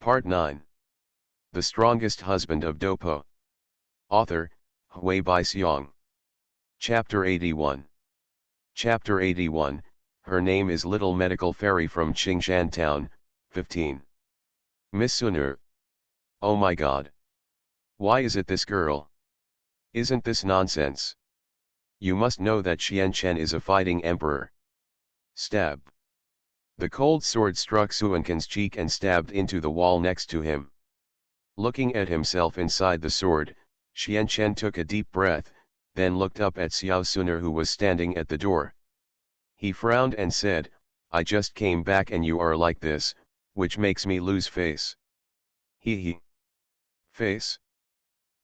Part 9. The Strongest Husband of Dopo. Author, Hui Bai Xiong. Chapter 81. Chapter 81, her name is Little Medical Fairy from Qingshan Town, 15. Miss Sunur. Oh my god. Why is it this girl? Isn't this nonsense? You must know that Qianchen is a fighting emperor. Stab. The cold sword struck Suanken's cheek and stabbed into the wall next to him. Looking at himself inside the sword, Qianchen took a deep breath, then looked up at Xiao Suner who was standing at the door. He frowned and said, I just came back and you are like this, which makes me lose face. He. Face?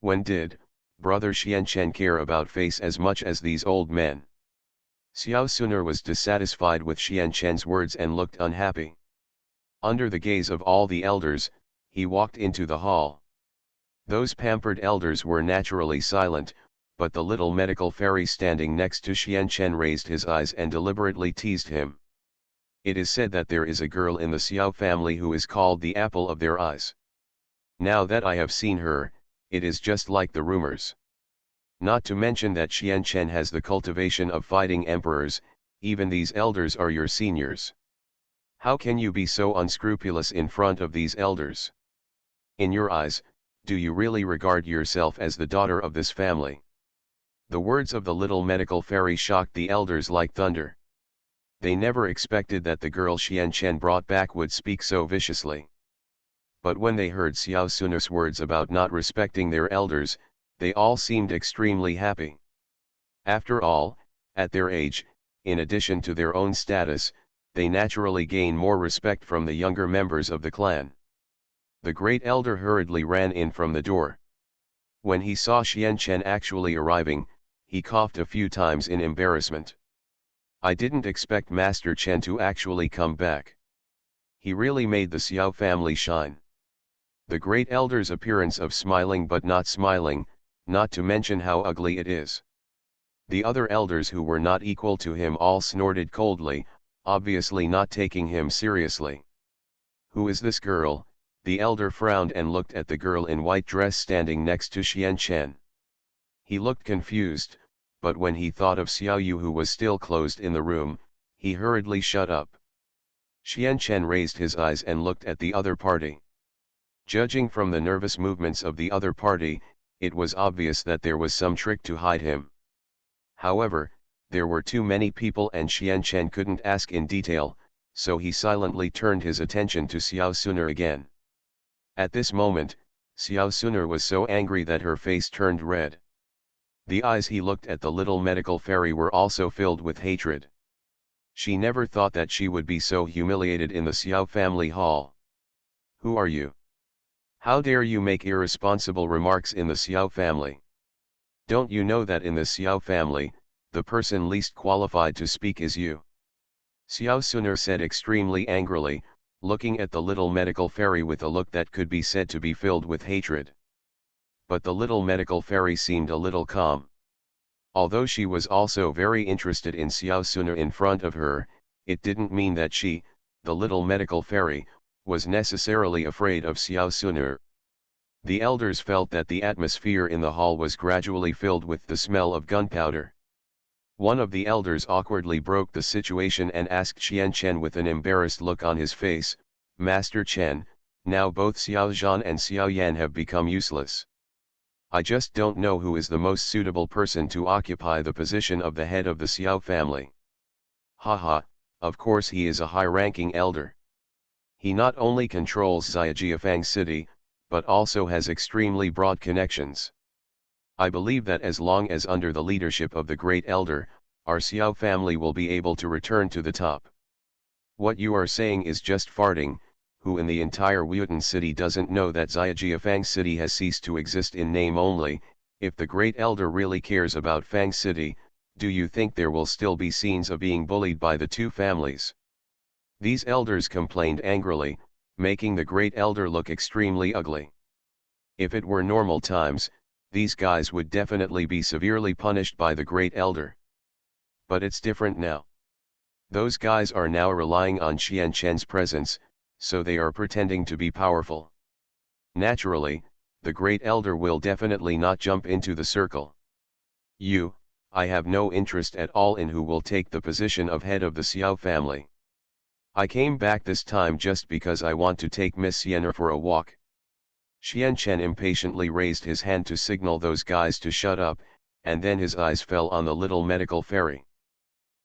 When did, brother Qianchen care about face as much as these old men? Xiao Suner was dissatisfied with Qianchen's words and looked unhappy. Under the gaze of all the elders, he walked into the hall. Those pampered elders were naturally silent, but the little medical fairy standing next to Qianchen raised his eyes and deliberately teased him. It is said that there is a girl in the Xiao family who is called the apple of their eyes. Now that I have seen her, it is just like the rumors. Not to mention that Qianchen has the cultivation of fighting emperors, even these elders are your seniors. How can you be so unscrupulous in front of these elders? In your eyes, do you really regard yourself as the daughter of this family? The words of the little medical fairy shocked the elders like thunder. They never expected that the girl Qianchen brought back would speak so viciously. But when they heard Xiao Suner's words about not respecting their elders, they all seemed extremely happy. After all, at their age, in addition to their own status, they naturally gain more respect from the younger members of the clan. The great elder hurriedly ran in from the door. When he saw Qianchen actually arriving, he coughed a few times in embarrassment. I didn't expect Master Chen to actually come back. He really made the Xiao family shine. The great elder's appearance of smiling but not smiling, not to mention how ugly it is. The other elders who were not equal to him all snorted coldly, obviously not taking him seriously. Who is this girl? The elder frowned and looked at the girl in white dress standing next to Qianchen. He looked confused, but when he thought of Xiao Yu who was still closed in the room, he hurriedly shut up. Qianchen raised his eyes and looked at the other party. Judging from the nervous movements of the other party, it was obvious that there was some trick to hide him. However, there were too many people and Qianchen couldn't ask in detail, so he silently turned his attention to Xiao Suner again. At this moment, Xiao Suner was so angry that her face turned red. The eyes he looked at the little medical fairy were also filled with hatred. She never thought that she would be so humiliated in the Xiao family hall. Who are you? How dare you make irresponsible remarks in the Xiao family? Don't you know that in the Xiao family, the person least qualified to speak is you? Xiao Suner said extremely angrily, looking at the little medical fairy with a look that could be said to be filled with hatred. But the little medical fairy seemed a little calm. Although she was also very interested in Xiao Suner in front of her, it didn't mean that she, the little medical fairy, was necessarily afraid of Xiao Suner. The elders felt that the atmosphere in the hall was gradually filled with the smell of gunpowder. One of the elders awkwardly broke the situation and asked Qianchen with an embarrassed look on his face, Master Chen, now both Xiao Zhan and Xiao Yan have become useless. I just don't know who is the most suitable person to occupy the position of the head of the Xiao family. Haha, of course he is a high-ranking elder. He not only controls Xiajiafang City, but also has extremely broad connections. I believe that as long as under the leadership of the great elder, our Xiao family will be able to return to the top. What you are saying is just farting. Who in the entire Wutan city doesn't know that Xiajiafang City has ceased to exist in name only? If the great elder really cares about Fang City, do you think there will still be scenes of being bullied by the two families? These elders complained angrily, making the great elder look extremely ugly. If it were normal times, these guys would definitely be severely punished by the great elder. But it's different now. Those guys are now relying on Qianchen's presence, so they are pretending to be powerful. Naturally, the great elder will definitely not jump into the circle. I have no interest at all in who will take the position of head of the Xiao family. I came back this time just because I want to take Miss Xian'er for a walk. Xian Chen impatiently raised his hand to signal those guys to shut up, and then his eyes fell on the little medical fairy.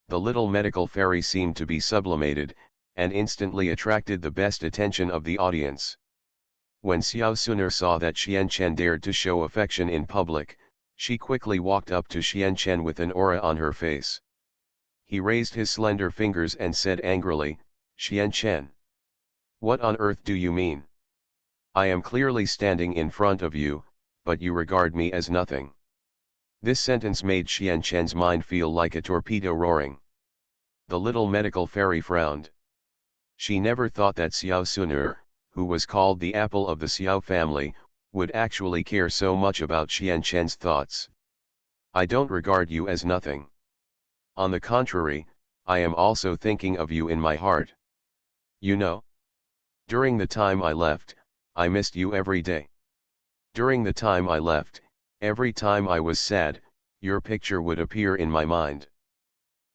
The little medical fairy seemed to be sublimated, and instantly attracted the best attention of the audience. When Xiao Suner saw that Xian Chen dared to show affection in public, she quickly walked up to Xian Chen with an aura on her face. He raised his slender fingers and said angrily, "Xian Chen. What on earth do you mean? I am clearly standing in front of you, but you regard me as nothing." This sentence made Xian Chen's mind feel like a torpedo roaring. The little medical fairy frowned. She never thought that Xiao Suner, who was called the apple of the Xiao family, would actually care so much about Xian Chen's thoughts. "I don't regard you as nothing. On the contrary, I am also thinking of you in my heart. You know? During the time I left, I missed you every day. During the time I left, every time I was sad, your picture would appear in my mind."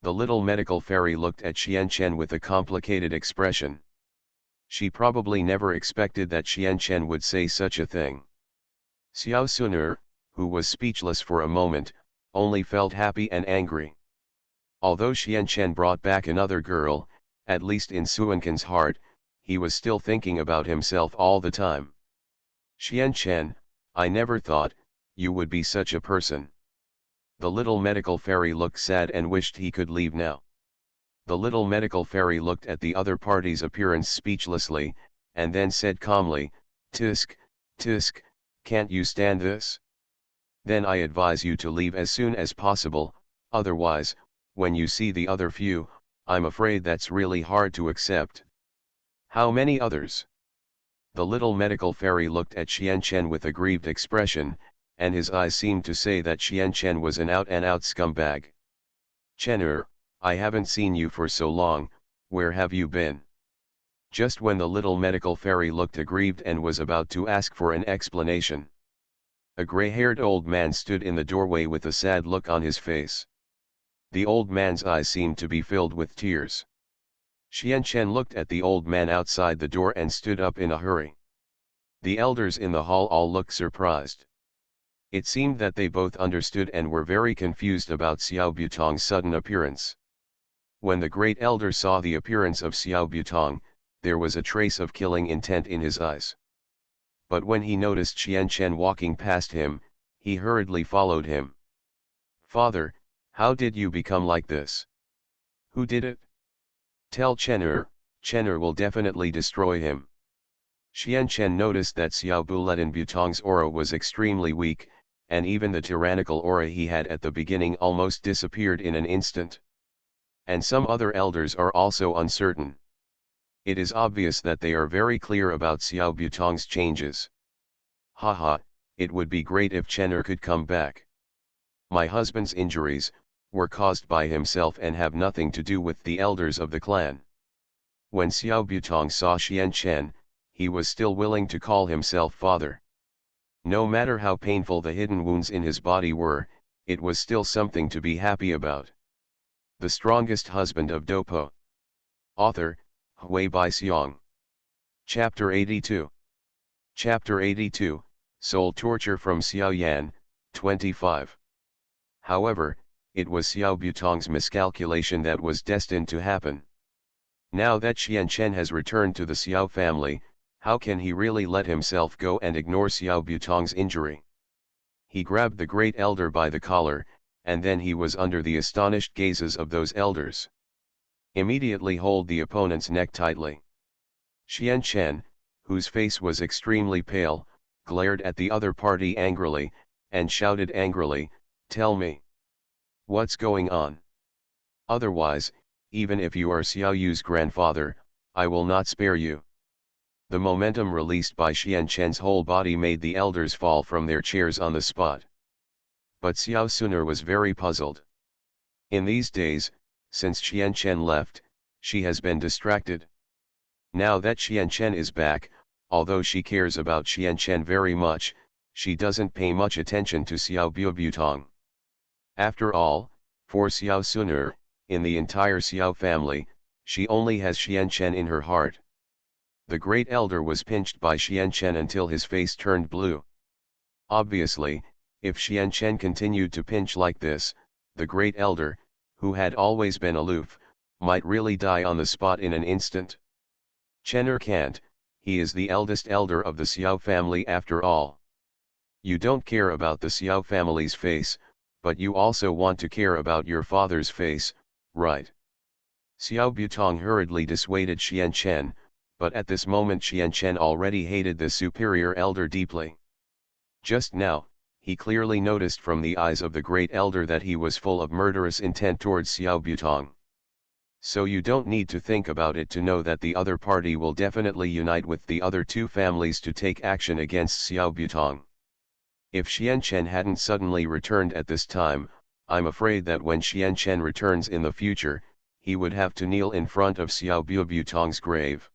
The little medical fairy looked at Xian Chen with a complicated expression. She probably never expected that Xian Chen would say such a thing. Xiao Suner, who was speechless for a moment, only felt happy and angry. Although Xian Chen brought back another girl, at least in Suanken's heart, he was still thinking about himself all the time. "Xian Chen, I never thought you would be such a person." The little medical fairy looked sad and wished he could leave now. The little medical fairy looked at the other party's appearance speechlessly, and then said calmly, "Tisk, tisk, can't you stand this? Then I advise you to leave as soon as possible, otherwise, when you see the other few, I'm afraid that's really hard to accept." "How many others?" The little medical fairy looked at Xian Chen with a grieved expression, and his eyes seemed to say that Xian Chen was an out-and-out scumbag. "Chener, I haven't seen you for so long, where have you been?" Just when the little medical fairy looked aggrieved and was about to ask for an explanation, a gray-haired old man stood in the doorway with a sad look on his face. The old man's eyes seemed to be filled with tears. Xian Chen looked at the old man outside the door and stood up in a hurry. The elders in the hall all looked surprised. It seemed that they both understood and were very confused about Xiao Butong's sudden appearance. When the great elder saw the appearance of Xiao Butong, there was a trace of killing intent in his eyes. But when he noticed Xian Chen walking past him, he hurriedly followed him. "Father, how did you become like this? Who did it? Tell Chener, Chener will definitely destroy him." Xian Chen noticed that Xiao Buletin Butong's aura was extremely weak, and even the tyrannical aura he had at the beginning almost disappeared in an instant. And some other elders are also uncertain. It is obvious that they are very clear about Xiao Butong's changes. Haha, it would be great if Chener could come back. My husband's injuries were caused by himself and have nothing to do with the elders of the clan. When Xiao Butong saw Xian Chen, he was still willing to call himself father. No matter how painful the hidden wounds in his body were, it was still something to be happy about. The Strongest Husband of Dopo. Author, Hui Bai Xiong. Chapter 82. Chapter 82, Soul Torture from Xiao Yan, 25. However, it was Xiao Butong's miscalculation that was destined to happen. Now that Xian Chen has returned to the Xiao family, how can he really let himself go and ignore Xiao Butong's injury? He grabbed the great elder by the collar, and then he was under the astonished gazes of those elders. Immediately hold the opponent's neck tightly. Xian Chen, whose face was extremely pale, glared at the other party angrily, and shouted angrily, "Tell me. What's going on? Otherwise, even if you are Xiao Yu's grandfather, I will not spare you." The momentum released by Xian Chen's whole body made the elders fall from their chairs on the spot. But Xiao Suner was very puzzled. In these days, since Xian Chen left, she has been distracted. Now that Xian Chen is back, although she cares about Xian Chen very much, she doesn't pay much attention to Xiao Buobutong. After all, for Xiao Suner, in the entire Xiao family, she only has Xian Chen in her heart. The great elder was pinched by Xian Chen until his face turned blue. Obviously, if Xian Chen continued to pinch like this, the great elder, who had always been aloof, might really die on the spot in an instant. Chener can't, he is the eldest elder of the Xiao family after all. You don't care about the Xiao family's face, but you also want to care about your father's face, right? Xiao Butong hurriedly dissuaded Xian Chen, but at this moment Xian Chen already hated the superior elder deeply. Just now, he clearly noticed from the eyes of the great elder that he was full of murderous intent towards Xiao Butong. So you don't need to think about it to know that the other party will definitely unite with the other two families to take action against Xiao Butong. If Xian Chen hadn't suddenly returned at this time, I'm afraid that when Xian Chen returns in the future, he would have to kneel in front of Xiao Buobutong's grave.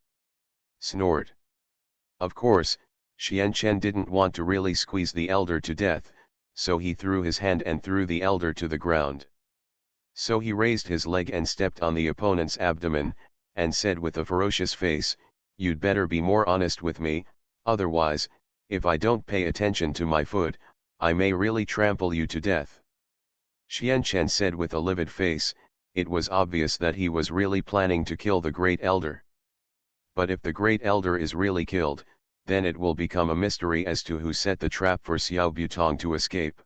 Snort. Of course, Xian Chen didn't want to really squeeze the elder to death, so he threw his hand and threw the elder to the ground. So he raised his leg and stepped on the opponent's abdomen, and said with a ferocious face, "You'd better be more honest with me, otherwise, if I don't pay attention to my foot, I may really trample you to death." Xian Chen said with a livid face, it was obvious that he was really planning to kill the great elder. But if the great elder is really killed, then it will become a mystery as to who set the trap for Xiao Butong to escape.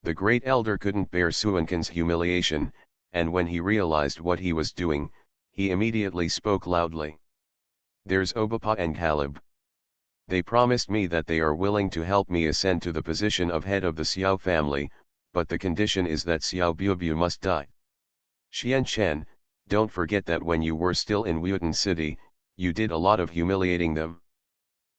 The great elder couldn't bear Suankin's humiliation, and when he realized what he was doing, he immediately spoke loudly. "There's Obapa and Caleb. They promised me that they are willing to help me ascend to the position of head of the Xiao family, but the condition is that Xiao Buobu must die. Xian Chen, don't forget that when you were still in Wutan City, you did a lot of humiliating them.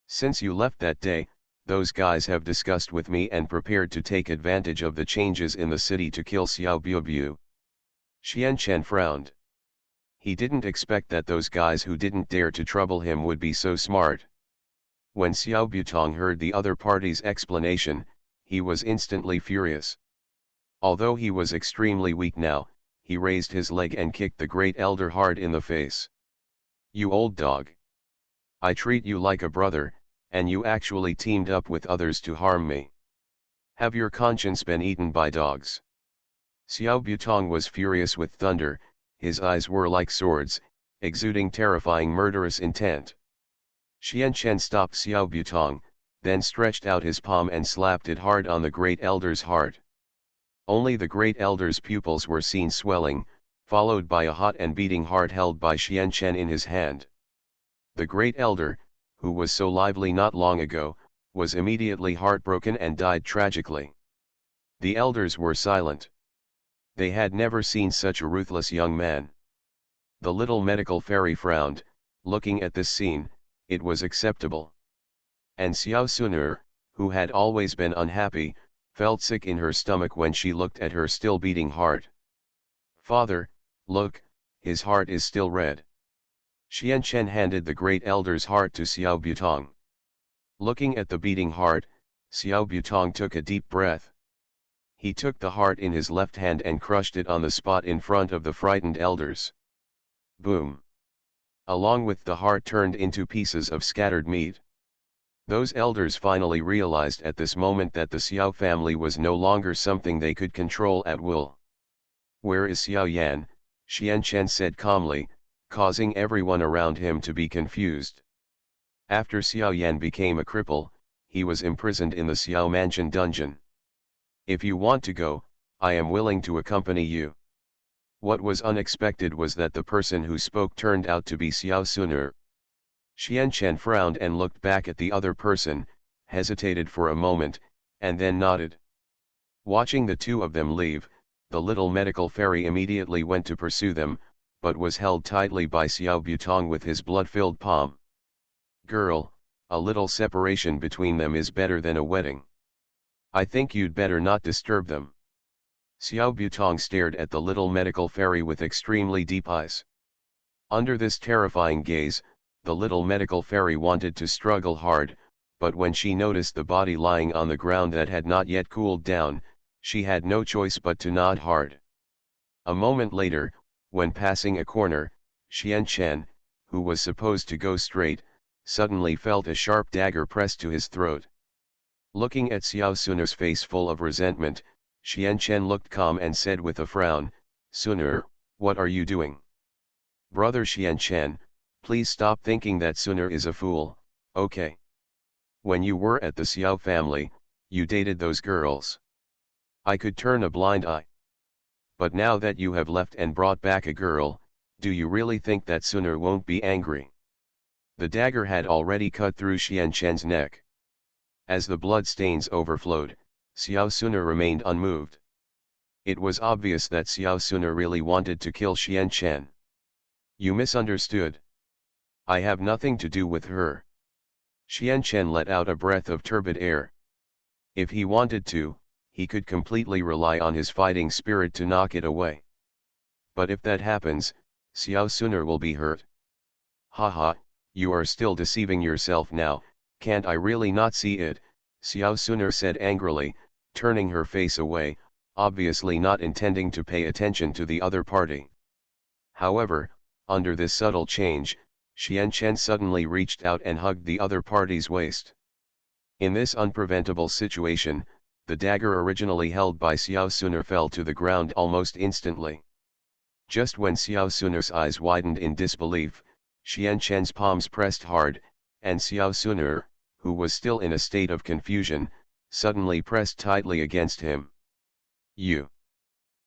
Since you left that day, those guys have discussed with me and prepared to take advantage of the changes in the city to kill Xiao Buobu." Xian Chen frowned. He didn't expect that those guys who didn't dare to trouble him would be so smart. When Xiao Butong heard the other party's explanation, he was instantly furious. Although he was extremely weak now, he raised his leg and kicked the great elder hard in the face. "You old dog! I treat you like a brother, and you actually teamed up with others to harm me. Have your conscience been eaten by dogs?" Xiao Butong was furious with thunder, his eyes were like swords, exuding terrifying murderous intent. Xian Chen stopped Xiao Butong, then stretched out his palm and slapped it hard on the great elder's heart. Only the great elder's pupils were seen swelling, followed by a hot and beating heart held by Xian Chen in his hand. The great elder, who was so lively not long ago, was immediately heartbroken and died tragically. The elders were silent. They had never seen such a ruthless young man. The little medical fairy frowned, looking at this scene. It was acceptable. And Xiao Suner, who had always been unhappy, felt sick in her stomach when she looked at her still beating heart. "Father, look, his heart is still red." Xian Chen handed the great elder's heart to Xiao Butong. Looking at the beating heart, Xiao Butong took a deep breath. He took the heart in his left hand and crushed it on the spot in front of the frightened elders. Boom! Along with the heart turned into pieces of scattered meat. Those elders finally realized at this moment that the Xiao family was no longer something they could control at will. "Where is Xiao Yan?" Xian Chen said calmly, causing everyone around him to be confused. After Xiao Yan became a cripple, he was imprisoned in the Xiao Mansion dungeon. "If you want to go, I am willing to accompany you." What was unexpected was that the person who spoke turned out to be Xiao Suner. Xian Chen frowned and looked back at the other person, hesitated for a moment, and then nodded. Watching the two of them leave, the little medical fairy immediately went to pursue them, but was held tightly by Xiao Butong with his blood-filled palm. "Girl, a little separation between them is better than a wedding. I think you'd better not disturb them." Xiao Butong stared at the little medical fairy with extremely deep eyes. Under this terrifying gaze, the little medical fairy wanted to struggle hard, but when she noticed the body lying on the ground that had not yet cooled down, she had no choice but to nod hard. A moment later, when passing a corner, Xian Chen, who was supposed to go straight, suddenly felt a sharp dagger pressed to his throat. Looking at Xiao Suner's face full of resentment, Xian Chen looked calm and said with a frown, "Suner, what are you doing?" "Brother Xian Chen, please stop thinking that Suner is a fool, okay? When you were at the Xiao family, you dated those girls. I could turn a blind eye. But now that you have left and brought back a girl, do you really think that Suner won't be angry?" The dagger had already cut through Xian Chen's neck. As the blood stains overflowed, Xiao Suner remained unmoved. It was obvious that Xiao Suner really wanted to kill Xian Chen. "You misunderstood. I have nothing to do with her." Xian Chen let out a breath of turbid air. If he wanted to, he could completely rely on his fighting spirit to knock it away. But if that happens, Xiao Suner will be hurt. "Haha, you are still deceiving yourself now, can't I really not see it?" Xiao Suner said angrily, turning her face away, obviously not intending to pay attention to the other party. However, under this subtle change, Xian Chen suddenly reached out and hugged the other party's waist. In this unpreventable situation, the dagger originally held by Xiao Suner fell to the ground almost instantly. Just when Xiao Suner's eyes widened in disbelief, Xian Chen's palms pressed hard, and Xiao Suner, who was still in a state of confusion, suddenly pressed tightly against him. "You!"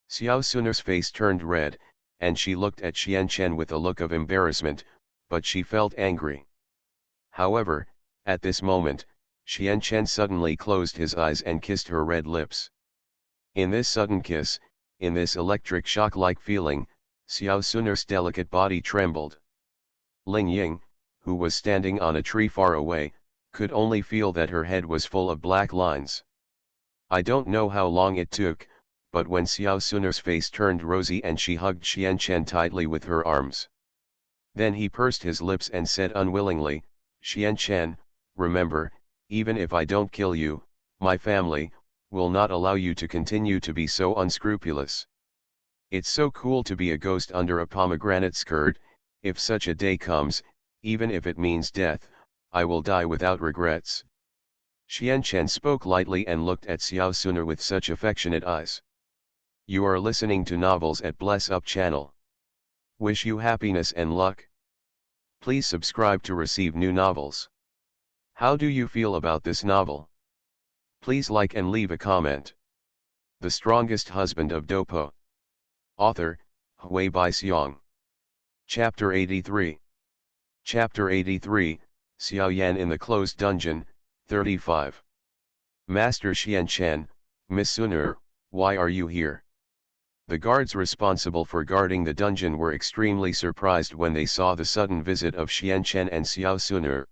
Xiao Suner's face turned red, and she looked at Xian Chen with a look of embarrassment, but she felt angry. However, at this moment, Xian Chen suddenly closed his eyes and kissed her red lips. In this sudden kiss, in this electric shock-like feeling, Xiao Suner's delicate body trembled. Ling Ying, who was standing on a tree far away, could only feel that her head was full of black lines. I don't know how long it took, but when Xiao Suner's face turned rosy and she hugged Xian Chen tightly with her arms. Then he pursed his lips and said unwillingly, "Xian Chen, remember, even if I don't kill you, my family will not allow you to continue to be so unscrupulous. It's so cool to be a ghost under a pomegranate skirt. If such a day comes, even if it means death, I will die without regrets." Xian Chen spoke lightly and looked at Xiao Suner with such affectionate eyes. You are listening to Novels at Bless Up channel. Wish you happiness and luck. Please subscribe to receive new novels. How do you feel about this novel? Please like and leave a comment. The Strongest Husband of Dopo. Author, Hui Bai Xiong. Chapter 83. Chapter 83, Xiao Yan in the Closed Dungeon, 35. Master Xian Chen, Miss Suner, why are you here? The guards responsible for guarding the dungeon were extremely surprised when they saw the sudden visit of Xian Chen and Xiao Suner.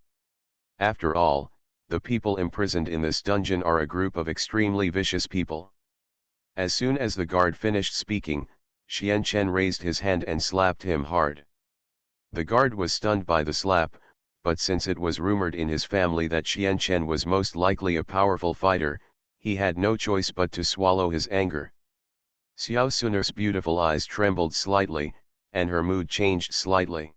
After all, the people imprisoned in this dungeon are a group of extremely vicious people. As soon as the guard finished speaking, Xian Chen raised his hand and slapped him hard. The guard was stunned by the slap, but since it was rumored in his family that Xian Chen was most likely a powerful fighter, he had no choice but to swallow his anger. Xiao Suner's beautiful eyes trembled slightly, and her mood changed slightly.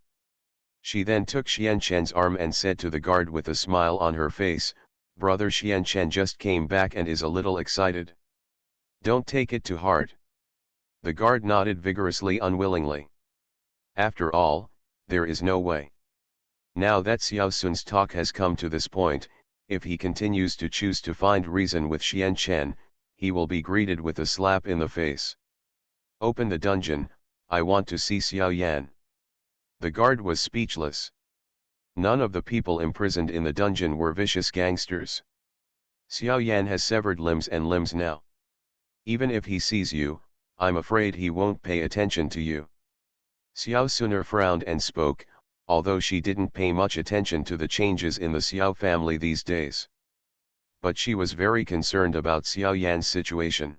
She then took Xian Chen's arm and said to the guard with a smile on her face, "Brother Xian Chen just came back and is a little excited. Don't take it to heart." The guard nodded vigorously unwillingly. After all, there is no way. Now that Xiao Sun's talk has come to this point, if he continues to choose to find reason with Xian Chen, he will be greeted with a slap in the face. "Open the dungeon, I want to see Xiao Yan." The guard was speechless. None of the people imprisoned in the dungeon were vicious gangsters. Xiao Yan has severed limbs and limbs now. Even if he sees you, I'm afraid he won't pay attention to you. Xiao Suner frowned and spoke, although she didn't pay much attention to the changes in the Xiao family these days. But she was very concerned about Xiao Yan's situation.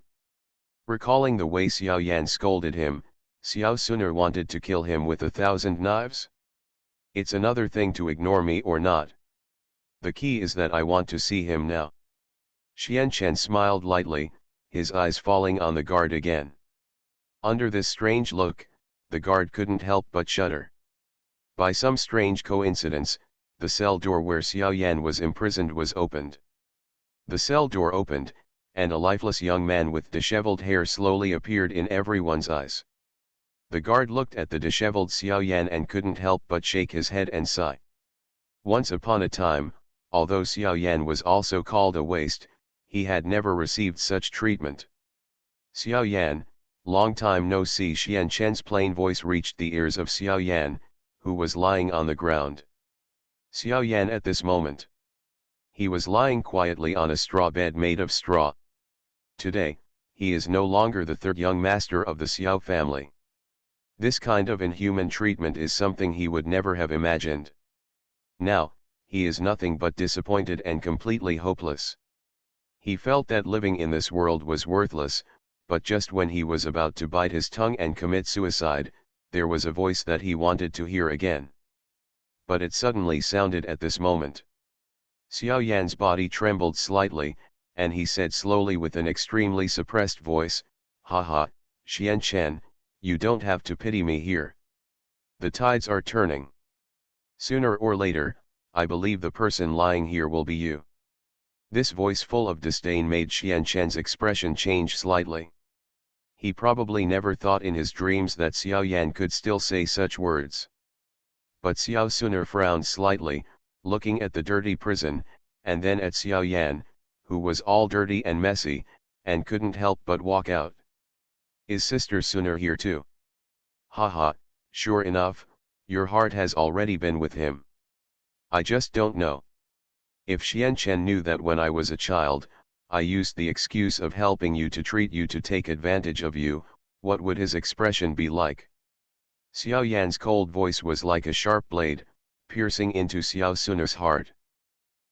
Recalling the way Xiao Yan scolded him, Xiao Suner wanted to kill him with 1,000 knives. It's another thing to ignore me or not. The key is that I want to see him now. Xianchen smiled lightly, his eyes falling on the guard again. Under this strange look, the guard couldn't help but shudder. By some strange coincidence, the cell door where Xiao Yan was imprisoned was opened. The cell door opened, and a lifeless young man with disheveled hair slowly appeared in everyone's eyes. The guard looked at the disheveled Xiao Yan and couldn't help but shake his head and sigh. Once upon a time, although Xiao Yan was also called a waste, he had never received such treatment. Xiao Yan, long time no see. Xianchen's plain voice reached the ears of Xiao Yan, who was lying on the ground. Xiao Yan at this moment. He was lying quietly on a straw bed made of straw. Today, he is no longer the third young master of the Xiao family. This kind of inhuman treatment is something he would never have imagined. Now, he is nothing but disappointed and completely hopeless. He felt that living in this world was worthless, but just when he was about to bite his tongue and commit suicide, there was a voice that he wanted to hear again. But it suddenly sounded at this moment. Xiao Yan's body trembled slightly, and he said slowly with an extremely suppressed voice, "Haha, Xianchen, you don't have to pity me here. The tides are turning. Sooner or later, I believe the person lying here will be you." This voice full of disdain made Xianchen's expression change slightly. He probably never thought in his dreams that Xiao Yan could still say such words. But Xiao Suner frowned slightly, looking at the dirty prison, and then at Xiao Yan, who was all dirty and messy, and couldn't help but walk out. "Is Sister Suner here too?" "Haha, sure enough, your heart has already been with him. I just don't know. If Xianchen knew that when I was a child, I used the excuse of helping you to treat you to take advantage of you, what would his expression be like?" Xiao Yan's cold voice was like a sharp blade, piercing into Xiao Suner's heart.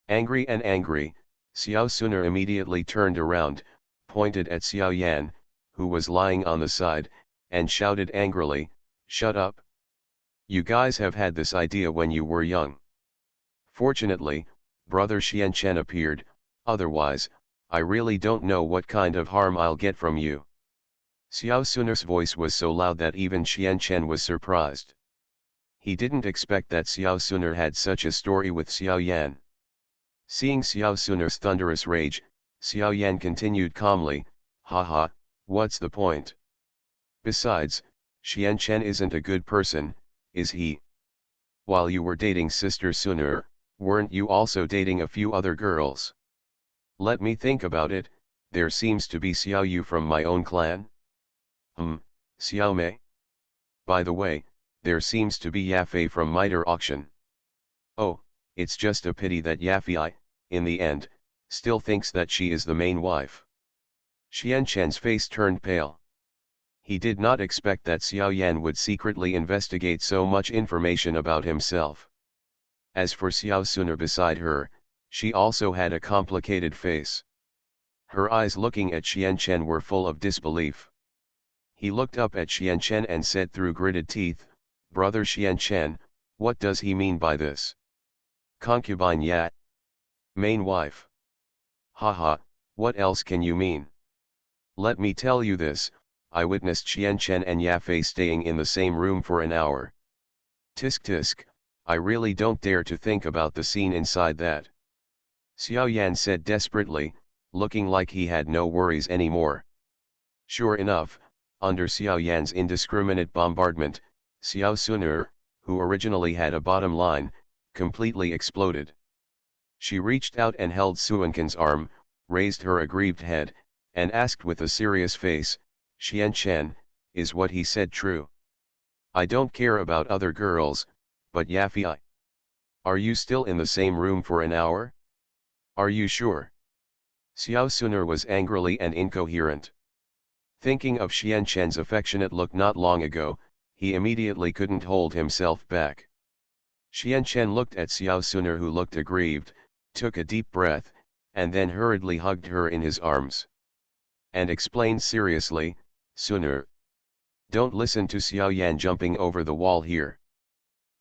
Angry and angry, Xiao Suner immediately turned around, pointed at Xiao Yan, who was lying on the side, and shouted angrily, "Shut up! You guys have had this idea when you were young. Fortunately, Brother Xianchen appeared, otherwise, I really don't know what kind of harm I'll get from you." Xiao Suner's voice was so loud that even Xianchen was surprised. He didn't expect that Xiao Suner had such a story with Xiao Yan. Seeing Xiao Suner's thunderous rage, Xiao Yan continued calmly, "Haha, what's the point? Besides, Xianchen isn't a good person, is he? While you were dating Sister Suner, weren't you also dating a few other girls? Let me think about it, there seems to be Xiao Yu from my own clan. Xiao Mei. By the way, there seems to be Yafei from Mitre Auction. Oh, it's just a pity that Yafei, in the end, still thinks that she is the main wife." Xianchen's face turned pale. He did not expect that Xiao Yan would secretly investigate so much information about himself. As for Xiao Suner beside her, she also had a complicated face. Her eyes looking at Xianchen were full of disbelief. He looked up at Xianchen and said through gritted teeth, "Brother Xianchen, what does he mean by this? Concubine yet? Main wife? Haha, what else can you mean? Let me tell you this, I witnessed Xianchen and Yafei staying in the same room for an hour. Tisk tisk, I really don't dare to think about the scene inside that." Xiao Yan said desperately, looking like he had no worries anymore. Sure enough, under Xiao Yan's indiscriminate bombardment, Xiao Suner, who originally had a bottom line, completely exploded. She reached out and held Suanken's arm, raised her aggrieved head, and asked with a serious face, "Xianchen, is what he said true? I don't care about other girls, but Yafei. Are you still in the same room for an hour? Are you sure?" Xiao Suner was angrily and incoherent. Thinking of Xianchen's affectionate look not long ago, he immediately couldn't hold himself back. Xianchen looked at Xiao Suner, who looked aggrieved, took a deep breath, and then hurriedly hugged her in his arms. And explained seriously, "Suner, don't listen to Xiao Yan jumping over the wall here.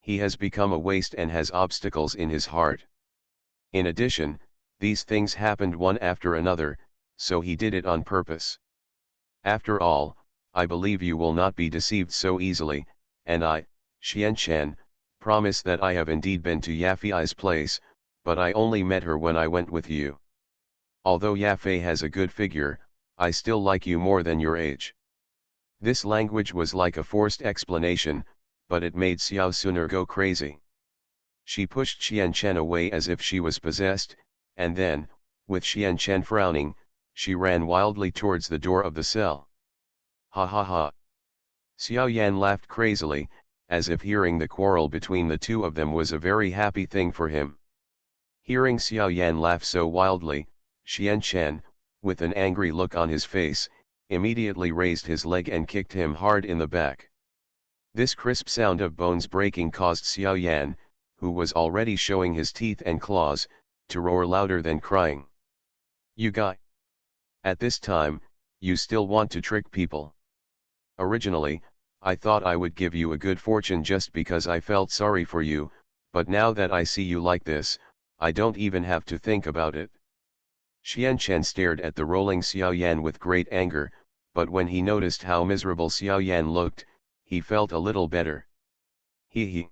He has become a waste and has obstacles in his heart. In addition, these things happened one after another, so he did it on purpose. After all, I believe you will not be deceived so easily, and I, Xianchen, promise that I have indeed been to Yafei's place, but I only met her when I went with you. Although Yafei has a good figure, I still like you more than your age. This language was like a forced explanation, but it made Xiao Suner go crazy. She pushed Xianchen away as if she was possessed, and then, with Xianchen frowning, she ran wildly towards the door of the cell. Ha ha ha. Xiao Yan laughed crazily, as if hearing the quarrel between the two of them was a very happy thing for him. Hearing Xiao Yan laugh so wildly, Xianchen, with an angry look on his face, immediately raised his leg and kicked him hard in the back. This crisp sound of bones breaking caused Xiao Yan, who was already showing his teeth and claws, to roar louder than crying. You guy! At this time, you still want to trick people. Originally, I thought I would give you a good fortune just because I felt sorry for you, but now that I see you like this, I don't even have to think about it. Xianchen stared at the rolling Xiao Yan with great anger, but when he noticed how miserable Xiao Yan looked, he felt a little better. He.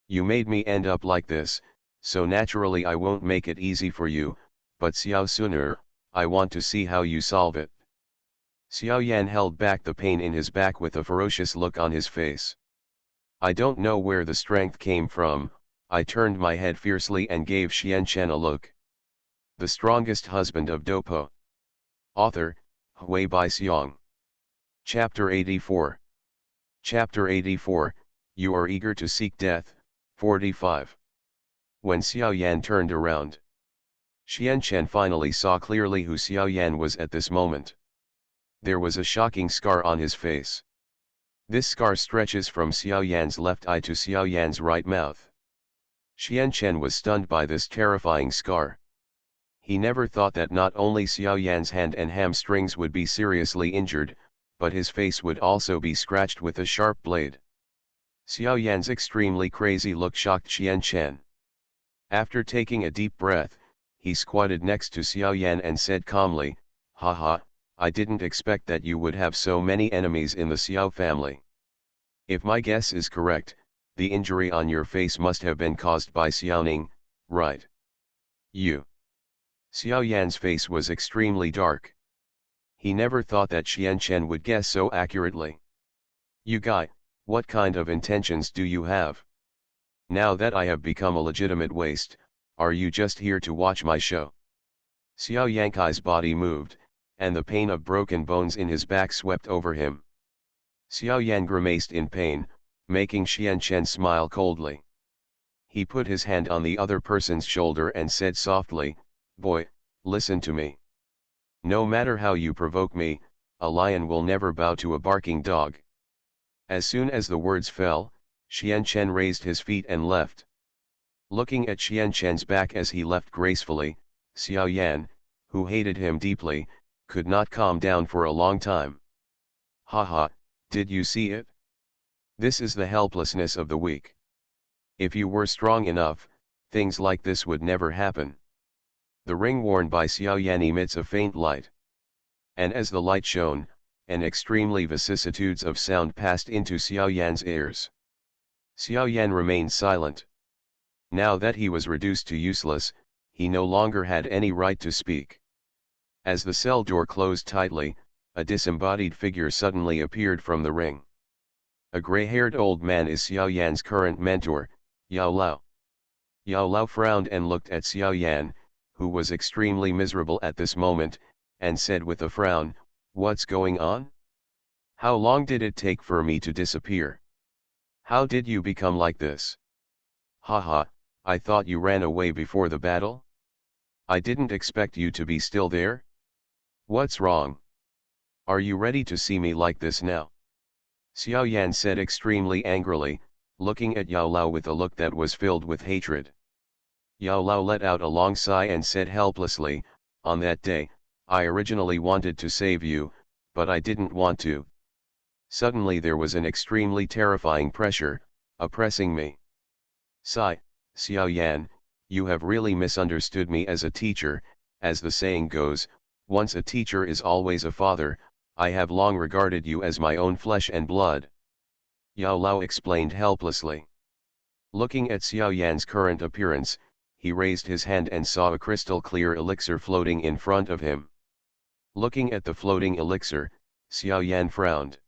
You made me end up like this, so naturally I won't make it easy for you, but Xiao Suner, I want to see how you solve it. Xiao Yan held back the pain in his back with a ferocious look on his face. I don't know where the strength came from, I turned my head fiercely and gave Xianchen a look. The Strongest Husband of Dopo. Author, Hui Bai Xiong. Chapter 84. Chapter 84, You Are Eager to Seek Death, 45. When Xiao Yan turned around, Xianchen finally saw clearly who Xiao Yan was at this moment. There was a shocking scar on his face. This scar stretches from Xiao Yan's left eye to Xiao Yan's right mouth. Xianchen was stunned by this terrifying scar. He never thought that not only Xiao Yan's hand and hamstrings would be seriously injured, but his face would also be scratched with a sharp blade. Xiao Yan's extremely crazy look shocked Xianchen. After taking a deep breath, he squatted next to Xiao Yan and said calmly, Haha, I didn't expect that you would have so many enemies in the Xiao family. If my guess is correct, the injury on your face must have been caused by Xiaoning, right? You. Xiao Yan's face was extremely dark. He never thought that Xianchen would guess so accurately. You guy, what kind of intentions do you have? Now that I have become a legitimate waste, are you just here to watch my show? Xiao Yankai's body moved, and the pain of broken bones in his back swept over him. Xiao Yan grimaced in pain, making Xianchen smile coldly. He put his hand on the other person's shoulder and said softly, Boy, listen to me. No matter how you provoke me, a lion will never bow to a barking dog. As soon as the words fell, Xianchen raised his feet and left. Looking at Xianchen's back as he left gracefully, Xiao Yan, who hated him deeply, could not calm down for a long time. Haha, did you see it? This is the helplessness of the weak. If you were strong enough, things like this would never happen. The ring worn by Xiao Yan emits a faint light. And as the light shone, an extremely vicissitudes of sound passed into Xiao Yan's ears. Xiao Yan remained silent. Now that he was reduced to useless, he no longer had any right to speak. As the cell door closed tightly, a disembodied figure suddenly appeared from the ring. A gray-haired old man is Xiao Yan's current mentor, Yao Lao. Yao Lao frowned and looked at Xiao Yan, who was extremely miserable at this moment, and said with a frown, What's going on? How long did it take for me to disappear? How did you become like this? Haha, I thought you ran away before the battle? I didn't expect you to be still there? What's wrong? Are you ready to see me like this now? Xiao Yan said extremely angrily, looking at Yao Lao with a look that was filled with hatred. Yao Lao let out a long sigh and said helplessly, On that day, I originally wanted to save you, but I didn't want to. Suddenly there was an extremely terrifying pressure, oppressing me. Xiao Yan, you have really misunderstood me as a teacher. As the saying goes, once a teacher is always a father. I have long regarded you as my own flesh and blood. Yao Lao explained helplessly. Looking at Xiao Yan's current appearance, he raised his hand and saw a crystal clear elixir floating in front of him. Looking at the floating elixir, Xiao Yan frowned.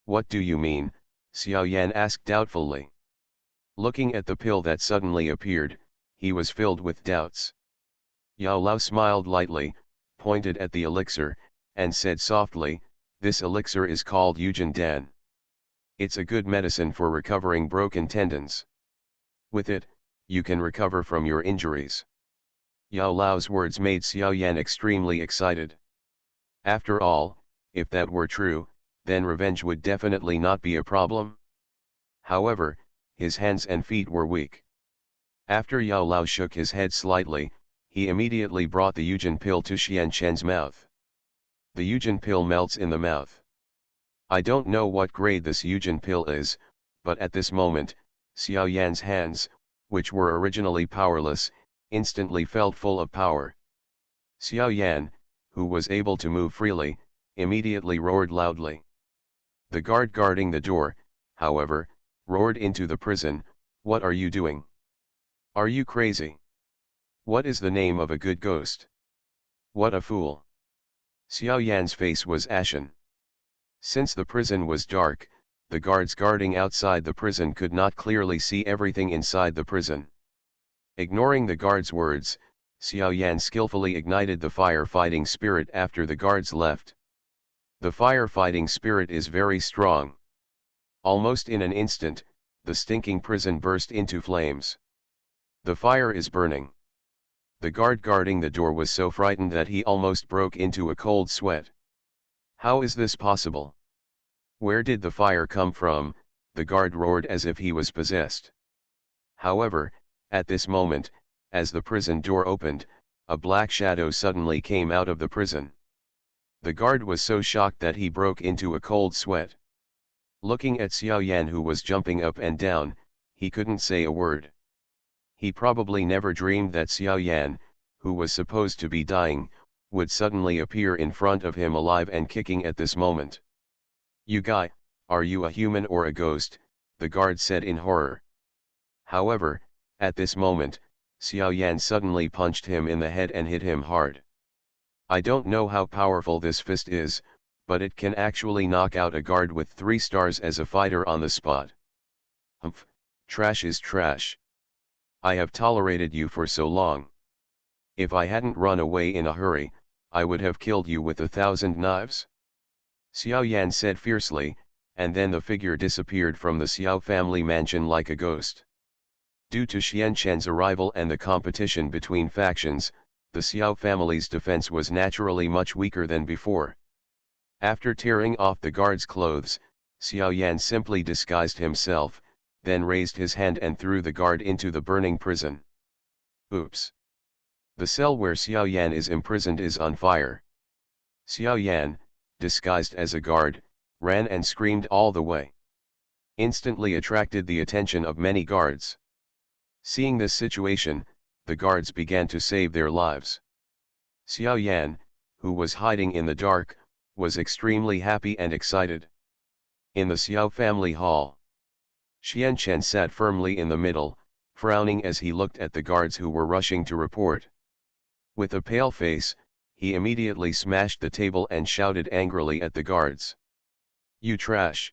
What do you mean? Xiao Yan asked doubtfully. Looking at the pill that suddenly appeared, he was filled with doubts. Yao Lao smiled lightly, pointed at the elixir, and said softly, "This elixir is called Yujin Dan. It's a good medicine for recovering broken tendons. With it, you can recover from your injuries." Yao Lao's words made Xiao Yan extremely excited. After all, if that were true, then revenge would definitely not be a problem. However, his hands and feet were weak. After Yao Lao shook his head slightly, he immediately brought the Yujin pill to Xian Chen's mouth. The Yujin pill melts in the mouth. I don't know what grade this Yujin pill is, but at this moment, Xiao Yan's hands, which were originally powerless, instantly felt full of power. Xiao Yan, who was able to move freely, immediately roared loudly. The guard guarding the door, however, roared into the prison, "What are you doing? Are you crazy? What is the name of a good ghost? What a fool!" Xiao Yan's face was ashen. Since the prison was dark, the guards guarding outside the prison could not clearly see everything inside the prison. Ignoring the guards' words, Xiao Yan skillfully ignited the fire-fighting spirit after the guards left. The fire-fighting spirit is very strong. Almost in an instant, the stinking prison burst into flames. The fire is burning. The guard guarding the door was so frightened that he almost broke into a cold sweat. How is this possible? Where did the fire come from? The guard roared as if he was possessed. However, at this moment, as the prison door opened, a black shadow suddenly came out of the prison. The guard was so shocked that he broke into a cold sweat. Looking at Xiao Yan, who was jumping up and down, he couldn't say a word. He probably never dreamed that Xiao Yan, who was supposed to be dying, would suddenly appear in front of him alive and kicking at this moment. "You guy, are you a human or a ghost?" the guard said in horror. However, at this moment, Xiao Yan suddenly punched him in the head and hit him hard. I don't know how powerful this fist is, but it can actually knock out a guard with 3 stars as a fighter on the spot. Humph, trash is trash. I have tolerated you for so long. If I hadn't run away in a hurry, I would have killed you with 1,000 knives. Xiao Yan said fiercely, and then the figure disappeared from the Xiao family mansion like a ghost. Due to Xian Chen's arrival and the competition between factions, the Xiao family's defense was naturally much weaker than before. After tearing off the guard's clothes, Xiao Yan simply disguised himself, then raised his hand and threw the guard into the burning prison. Oops! The cell where Xiao Yan is imprisoned is on fire. Xiao Yan, disguised as a guard, ran and screamed all the way. Instantly attracted the attention of many guards. Seeing this situation, the guards began to save their lives. Xiao Yan, who was hiding in the dark, was extremely happy and excited. In the Xiao family hall, Xian Chen sat firmly in the middle, frowning as he looked at the guards who were rushing to report. With a pale face, he immediately smashed the table and shouted angrily at the guards. "You trash!"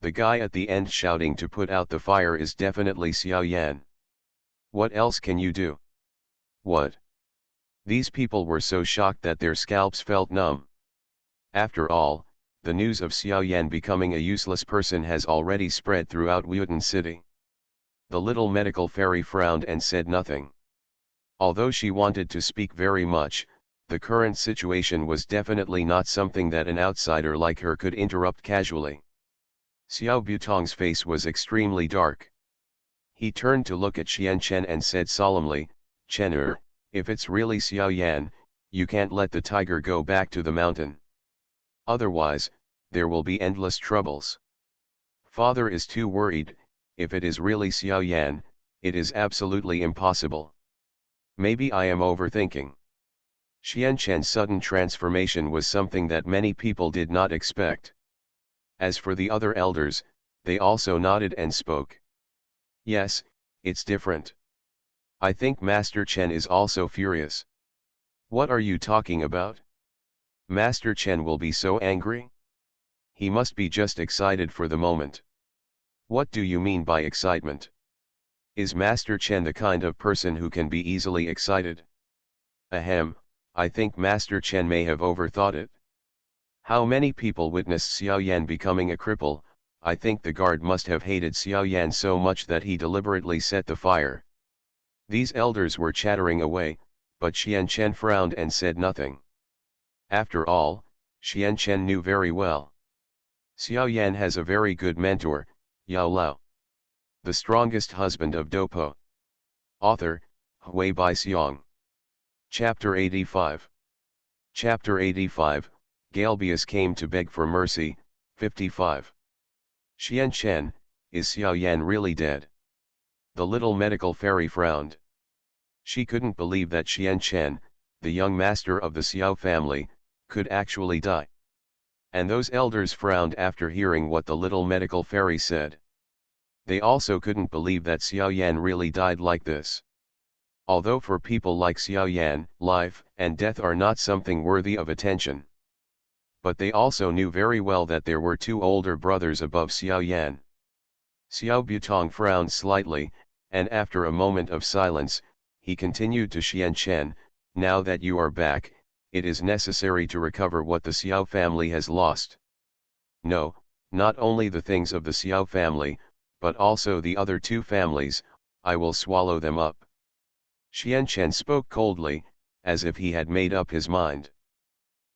The guy at the end shouting to put out the fire is definitely Xiao Yan. What else can you do? What? These people were so shocked that their scalps felt numb. After all, the news of Xiao Yan becoming a useless person has already spread throughout Wutan City. The little medical fairy frowned and said nothing. Although she wanted to speak very much, the current situation was definitely not something that an outsider like her could interrupt casually. Xiao Butong's face was extremely dark. He turned to look at Xian Chen and said solemnly, "Chen, if it's really Xiao Yan, you can't let the tiger go back to the mountain. Otherwise, there will be endless troubles. Father is too worried. If it is really Xiao Yan, It is absolutely impossible. Maybe I am overthinking. Xian Chen's sudden transformation was something that many people did not expect. As for the other elders, they also nodded and spoke. Yes, it's different. I think Master Chen is also furious. What are you talking about? Master Chen will be so angry? He must be just excited for the moment. What do you mean by excitement? Is Master Chen the kind of person who can be easily excited? Ahem, I think Master Chen may have overthought it. How many people witnessed Xiao Yan becoming a cripple? I think the guard must have hated Xiao Yan so much that he deliberately set the fire. These elders were chattering away, but Xian Chen frowned and said nothing. After all, Xian Chen knew very well. Xiao Yan has a very good mentor, Yao Lao. The strongest husband of Dopo. Author, Hui Bai Xiong. Chapter 85. Chapter 85, Galbius came to beg for mercy, 55. Xian Chen, is Xiao Yan really dead? The little medical fairy frowned. She couldn't believe that Xian Chen, the young master of the Xiao family, could actually die. And those elders frowned after hearing what the little medical fairy said. They also couldn't believe that Xiao Yan really died like this. Although for people like Xiao Yan, life and death are not something worthy of attention. But they also knew very well that there were two older brothers above Xiao Yan. Xiao Butong frowned slightly, and after a moment of silence, he continued to Xian Chen, now that you are back, it is necessary to recover what the Xiao family has lost. No, not only the things of the Xiao family, but also the other two families, I will swallow them up. Xian Chen spoke coldly, as if he had made up his mind.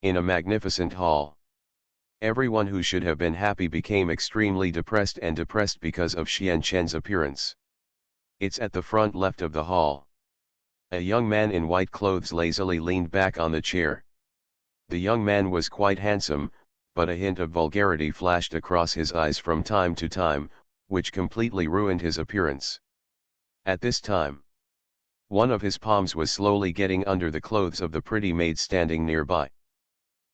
In a magnificent hall. Everyone who should have been happy became extremely depressed and depressed because of Xian Chen's appearance. It's at the front left of the hall. A young man in white clothes lazily leaned back on the chair. The young man was quite handsome, but a hint of vulgarity flashed across his eyes from time to time, which completely ruined his appearance. At this time, one of his palms was slowly getting under the clothes of the pretty maid standing nearby.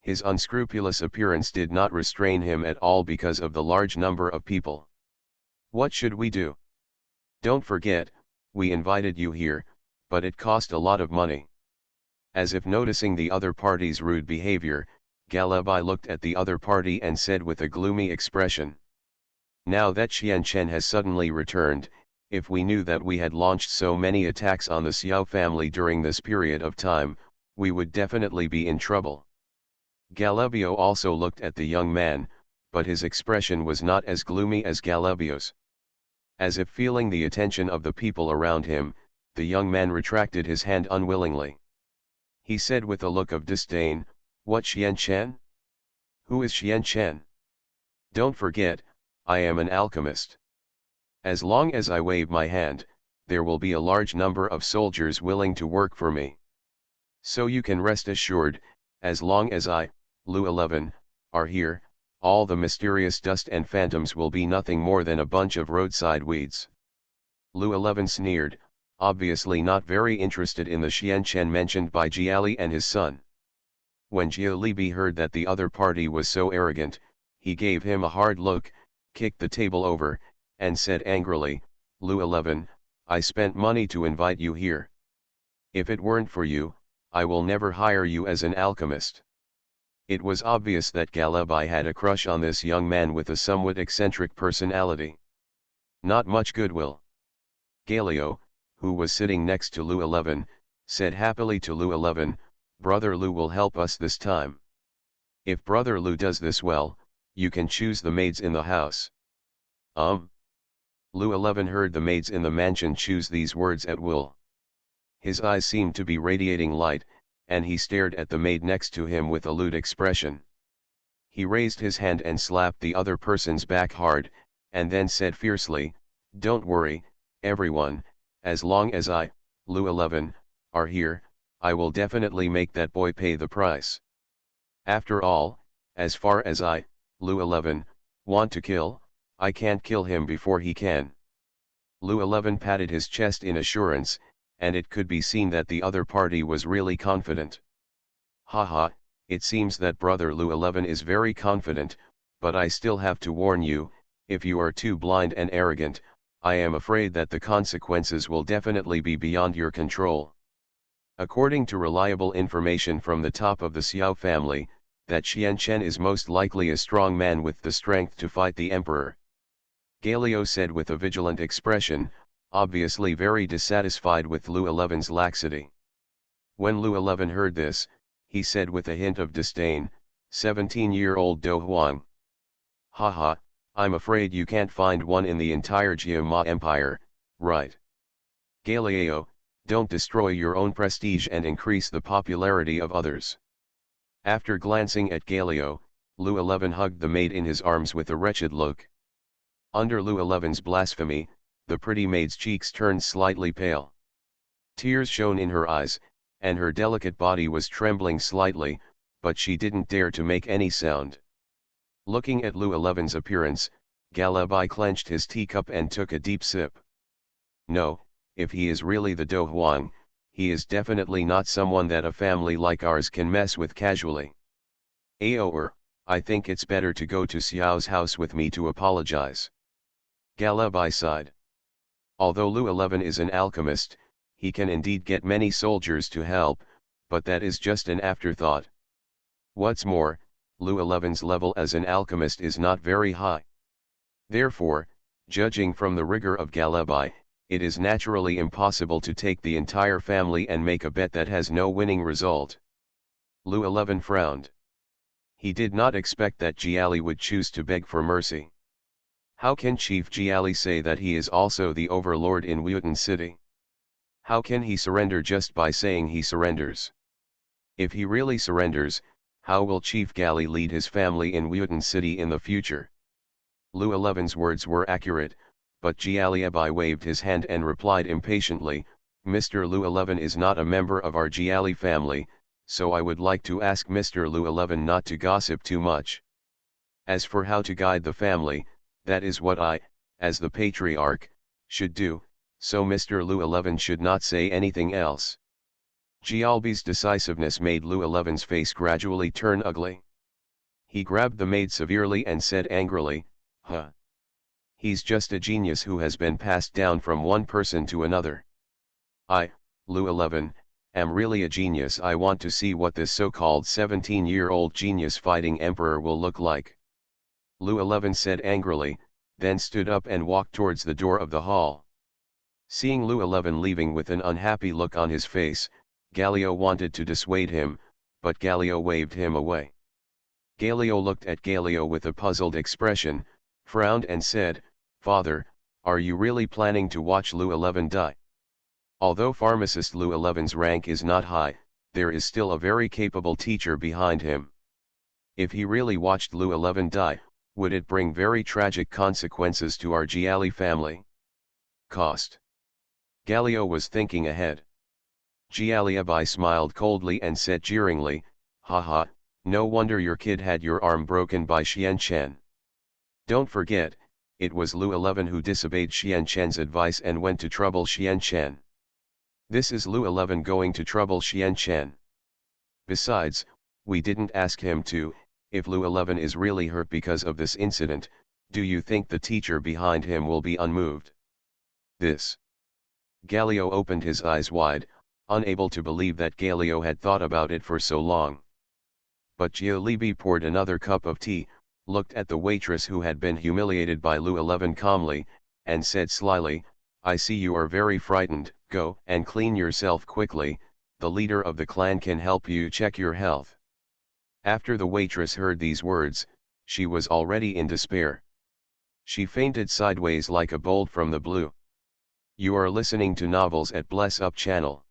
His unscrupulous appearance did not restrain him at all because of the large number of people. What should we do? Don't forget, we invited you here, but it cost a lot of money. As if noticing the other party's rude behavior, Galabai looked at the other party and said with a gloomy expression. Now that Xian Chen has suddenly returned, if we knew that we had launched so many attacks on the Xiao family during this period of time, we would definitely be in trouble. Galebio also looked at the young man, but his expression was not as gloomy as Galebio's. As if feeling the attention of the people around him, the young man retracted his hand unwillingly. He said with a look of disdain, "What, Xian Chen? Who is Xian Chen? Don't forget, I am an alchemist. As long as I wave my hand, there will be a large number of soldiers willing to work for me. So you can rest assured, as long as I, Lu 11, are here, all the mysterious dust and phantoms will be nothing more than a bunch of roadside weeds." Lu 11 sneered, obviously not very interested in the Xian Chen mentioned by Jiali and his son. When Jiao Libi heard that the other party was so arrogant, he gave him a hard look, kicked the table over, and said angrily, "Lu 11, I spent money to invite you here. If it weren't for you, I will never hire you as an alchemist." It was obvious that Galabai had a crush on this young man with a somewhat eccentric personality. Not much goodwill. Galio, who was sitting next to Lu 11, said happily to Lu 11, "Brother Lu will help us this time. If Brother Lu does this well, you can choose the maids in the house." Lu 11 heard the maids in the mansion choose these words at will. His eyes seemed to be radiating light, and he stared at the maid next to him with a lewd expression. He raised his hand and slapped the other person's back hard, and then said fiercely, "Don't worry, everyone, as long as I, Lu 11, are here, I will definitely make that boy pay the price. After all, as far as I, Lu 11, want to kill, I can't kill him before he can." Lu 11 patted his chest in assurance, and it could be seen that the other party was really confident. Haha, it seems that brother Lu 11 is very confident, but I still have to warn you, if you are too blind and arrogant, I am afraid that the consequences will definitely be beyond your control. According to reliable information from the top of the Xiao family, that Xian Chen is most likely a strong man with the strength to fight the emperor. Galio said with a vigilant expression, obviously very dissatisfied with Lu 11's laxity. When Lu 11 heard this, he said with a hint of disdain, 17-year-old Do Huang. Haha, I'm afraid you can't find one in the entire Jiama Empire, right? Galileo, don't destroy your own prestige and increase the popularity of others. After glancing at Galileo, Lu 11 hugged the maid in his arms with a wretched look. Under Lu 11's blasphemy, the pretty maid's cheeks turned slightly pale. Tears shone in her eyes, and her delicate body was trembling slightly, but she didn't dare to make any sound. Looking at Lu 11's appearance, Galabai clenched his teacup and took a deep sip. No, if he is really the Do Huang, he is definitely not someone that a family like ours can mess with casually. Aoer, I think it's better to go to Xiao's house with me to apologize. Galabai sighed. Although Lu 11 is an alchemist, he can indeed get many soldiers to help, but that is just an afterthought. What's more, Lu 11's level as an alchemist is not very high. Therefore, judging from the rigor of Galabai, it is naturally impossible to take the entire family and make a bet that has no winning result. Lu 11 frowned. He did not expect that Jiali would choose to beg for mercy. How can Chief Jiali say that he is also the overlord in Wuyutan City? How can he surrender just by saying he surrenders? If he really surrenders, how will Chief Gali lead his family in Wuyutan City in the future? Lu 11's words were accurate, but Jiali Abai waved his hand and replied impatiently, Mr. Lu 11 is not a member of our Jiali family, so I would like to ask Mr. Lu 11 not to gossip too much. As for how to guide the family, that is what I, as the patriarch, should do, so Mr. Lu 11 should not say anything else. Jialbi's decisiveness made Lu 11's face gradually turn ugly. He grabbed the maid severely and said angrily, huh. He's just a genius who has been passed down from one person to another. I, Lu 11, am really a genius. I want to see what this so-called 17-year-old genius fighting emperor will look like. Lu 11 said angrily, then stood up and walked towards the door of the hall. Seeing Lu 11 leaving with an unhappy look on his face, Galio wanted to dissuade him, but Galio waved him away. Galio looked at Galio with a puzzled expression, frowned and said, Father, are you really planning to watch Lu 11 die? Although pharmacist Lu 11's rank is not high, there is still a very capable teacher behind him. If he really watched Lu 11 die, would it bring very tragic consequences to our Jiali family? Cost. Galio was thinking ahead. Jiali Abai smiled coldly and said jeeringly, haha, no wonder your kid had your arm broken by Xian Chen. Don't forget, it was Lu 11 who disobeyed Xian Chen's advice and went to trouble Xian Chen. This is Lu 11 going to trouble Xian Chen. Besides, we didn't ask him to. If Lu 11 is really hurt because of this incident, do you think the teacher behind him will be unmoved? This. Galio opened his eyes wide, unable to believe that Galio had thought about it for so long. But Giolibi poured another cup of tea, looked at the waitress who had been humiliated by Lu 11 calmly, and said slyly, I see you are very frightened, go and clean yourself quickly, the leader of the clan can help you check your health. After the waitress heard these words, she was already in despair. She fainted sideways like a bolt from the blue. You are listening to novels at Bless Up channel.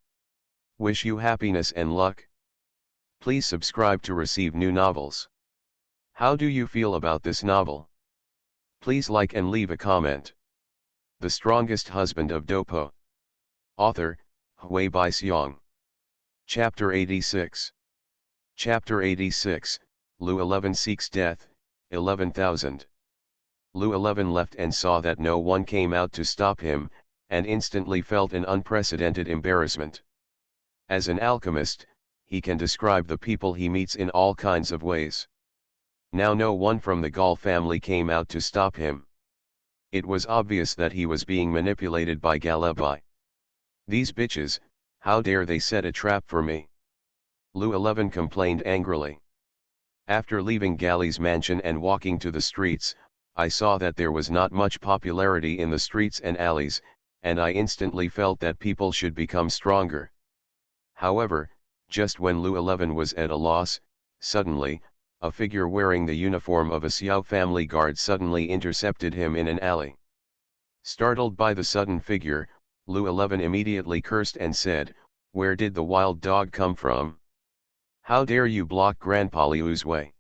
Wish you happiness and luck. Please subscribe to receive new novels. How do you feel about this novel? Please like and leave a comment. The Strongest Husband of Dopo. Author, Hui Bai Xiong. Chapter 86. Chapter 86, Lu 11 seeks death, 11,000. Lu 11 left and saw that no one came out to stop him, and instantly felt an unprecedented embarrassment. As an alchemist, he can describe the people he meets in all kinds of ways. Now no one from the Gall family came out to stop him. It was obvious that he was being manipulated by BlackBelly. "These bitches, how dare they set a trap for me?" Llewellyn complained angrily. After leaving Gally's mansion and walking to the streets, I saw that there was not much popularity in the streets and alleys, and I instantly felt that people should become stronger. However, just when Llewellyn was at a loss, suddenly, a figure wearing the uniform of a Xiao family guard suddenly intercepted him in an alley. Startled by the sudden figure, Llewellyn immediately cursed and said, "Where did the wild dog come from? How dare you block Grandpa Liu's way?"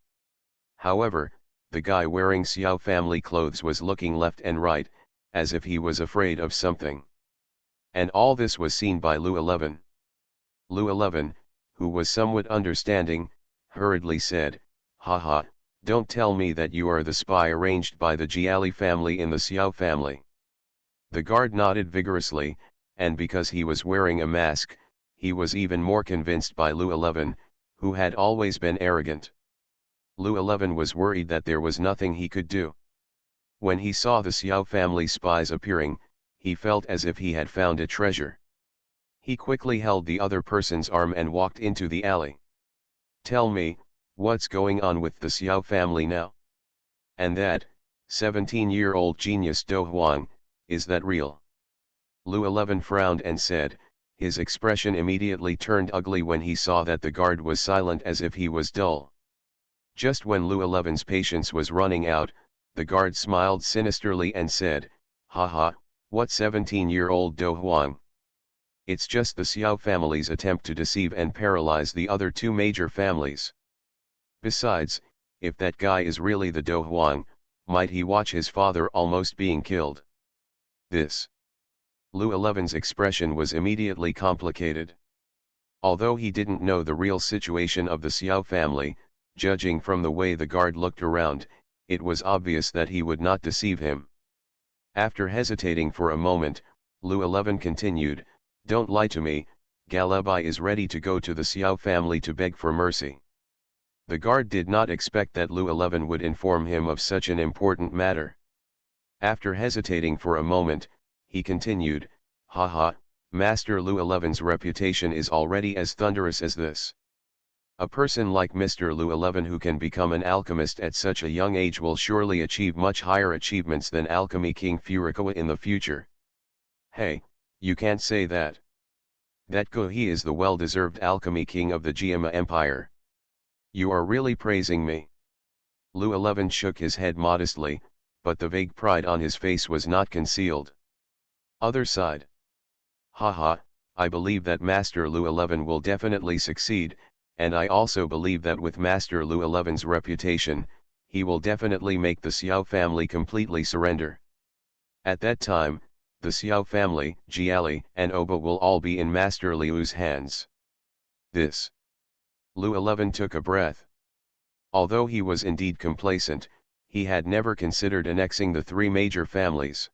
However, the guy wearing Xiao family clothes was looking left and right, as if he was afraid of something. And all this was seen by Llewellyn. Llewellyn, who was somewhat understanding, hurriedly said, "Haha, don't tell me that you are the spy arranged by the Jiali family in the Xiao family." The guard nodded vigorously, and because he was wearing a mask, he was even more convinced by Llewellyn, who had always been arrogant. Llewellyn was worried that there was nothing he could do. When he saw the Xiao family spies appearing, he felt as if he had found a treasure. He quickly held the other person's arm and walked into the alley. "Tell me, what's going on with the Xiao family now? And that 17-year-old genius Do Huang, is that real?" Llewellyn frowned and said, his expression immediately turned ugly when he saw that the guard was silent as if he was dull. Just when Llewellyn's patience was running out, the guard smiled sinisterly and said, "Haha, what 17-year-old Do Huang? It's just the Xiao family's attempt to deceive and paralyze the other two major families. Besides, if that guy is really the Do Huang, might he watch his father almost being killed?" This. Llewellyn's expression was immediately complicated. Although he didn't know the real situation of the Xiao family, judging from the way the guard looked around, it was obvious that he would not deceive him. After hesitating for a moment, Llewellyn continued, "Don't lie to me, BlackBelly is ready to go to the Xiao family to beg for mercy." The guard did not expect that Llewellyn would inform him of such an important matter. After hesitating for a moment, he continued, "Haha, Master Llewellyn's reputation is already as thunderous as this. A person like Mr. Llewellyn who can become an alchemist at such a young age will surely achieve much higher achievements than Alchemy King Furukawa in the future." "Hey, you can't say that. That He is the well-deserved Alchemy King of the Jiama Empire. You are really praising me." Llewellyn shook his head modestly, but the vague pride on his face was not concealed. Other side. "Haha, I believe that Master Llewellyn will definitely succeed, and I also believe that with Master Llewellyn's reputation, he will definitely make the Xiao family completely surrender. At that time, the Xiao family, Jiali, and Oba will all be in Master Liu's hands." This. Llewellyn took a breath. Although he was indeed complacent, he had never considered annexing the three major families.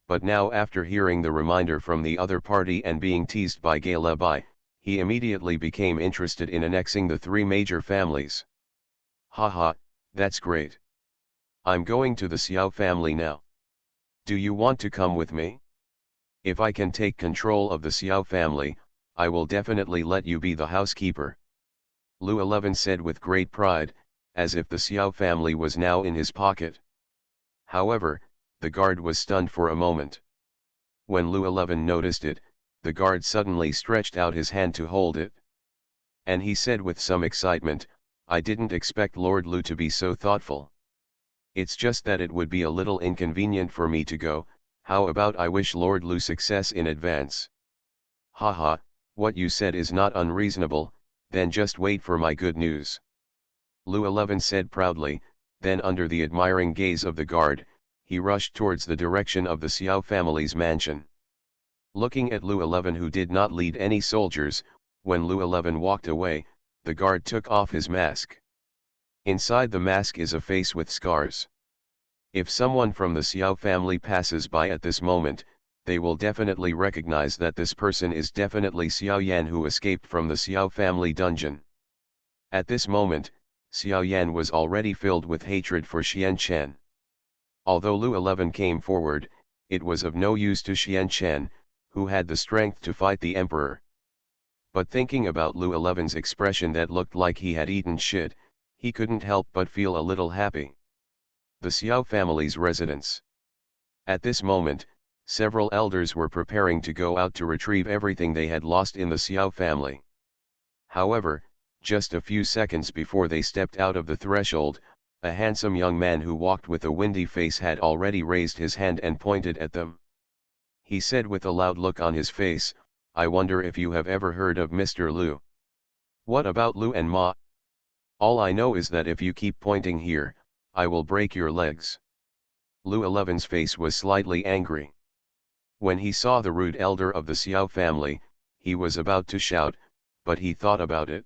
But now after hearing the reminder from the other party and being teased by BlackBelly, he immediately became interested in annexing the three major families. "Haha, that's great. I'm going to the Xiao family now. Do you want to come with me? If I can take control of the Xiao family, I will definitely let you be the housekeeper." Llewellyn said with great pride, as if the Xiao family was now in his pocket. However, the guard was stunned for a moment. When Llewellyn noticed it, the guard suddenly stretched out his hand to hold it. And he said with some excitement, "I didn't expect Lord Lu to be so thoughtful. It's just that it would be a little inconvenient for me to go. How about I wish Lord Lu success in advance?" "Haha, what you said is not unreasonable, then just wait for my good news," Llewellyn said proudly. Then under the admiring gaze of the guard, he rushed towards the direction of the Xiao family's mansion. Looking at Llewellyn, who did not lead any soldiers, when Llewellyn walked away, the guard took off his mask. Inside the mask is a face with scars. If someone from the Xiao family passes by at this moment, they will definitely recognize that this person is definitely Xiao Yan who escaped from the Xiao family dungeon. At this moment, Xiao Yan was already filled with hatred for Xian Chen. Although Lu 11 came forward, it was of no use to Xian Chen, who had the strength to fight the emperor. But thinking about Lu 11's expression that looked like he had eaten shit, he couldn't help but feel a little happy. The Xiao family's residence. At this moment, several elders were preparing to go out to retrieve everything they had lost in the Xiao family. However, just a few seconds before they stepped out of the threshold, a handsome young man who walked with a windy face had already raised his hand and pointed at them. He said with a loud look on his face, "I wonder if you have ever heard of Mr. Lu." "What about Lu and Ma?" "All I know is that if you keep pointing here, I will break your legs." Lu 11's face was slightly angry. When he saw the rude elder of the Xiao family, he was about to shout, but he thought about it.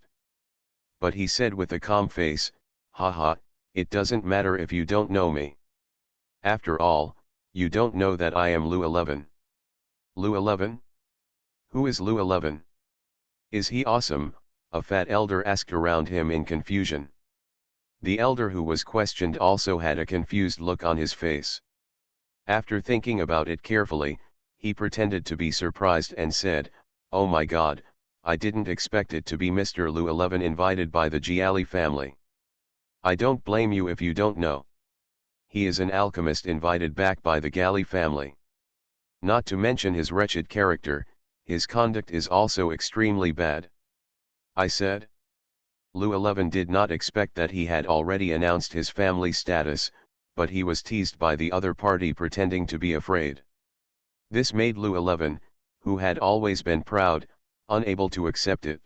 But he said with a calm face, "Haha, it doesn't matter if you don't know me. After all, you don't know that I am Lu 11. Lu 11? Who is Lu 11? Is he awesome?" a fat elder asked around him in confusion. The elder who was questioned also had a confused look on his face. After thinking about it carefully, he pretended to be surprised and said, "Oh my god, I didn't expect it to be Mr. Lu 11 invited by the Jiali family. I don't blame you if you don't know. He is an alchemist invited back by the Gali family. Not to mention his wretched character, his conduct is also extremely bad," I said. Lu 11 did not expect that he had already announced his family status, but he was teased by the other party pretending to be afraid. This made Lu 11, who had always been proud, unable to accept it.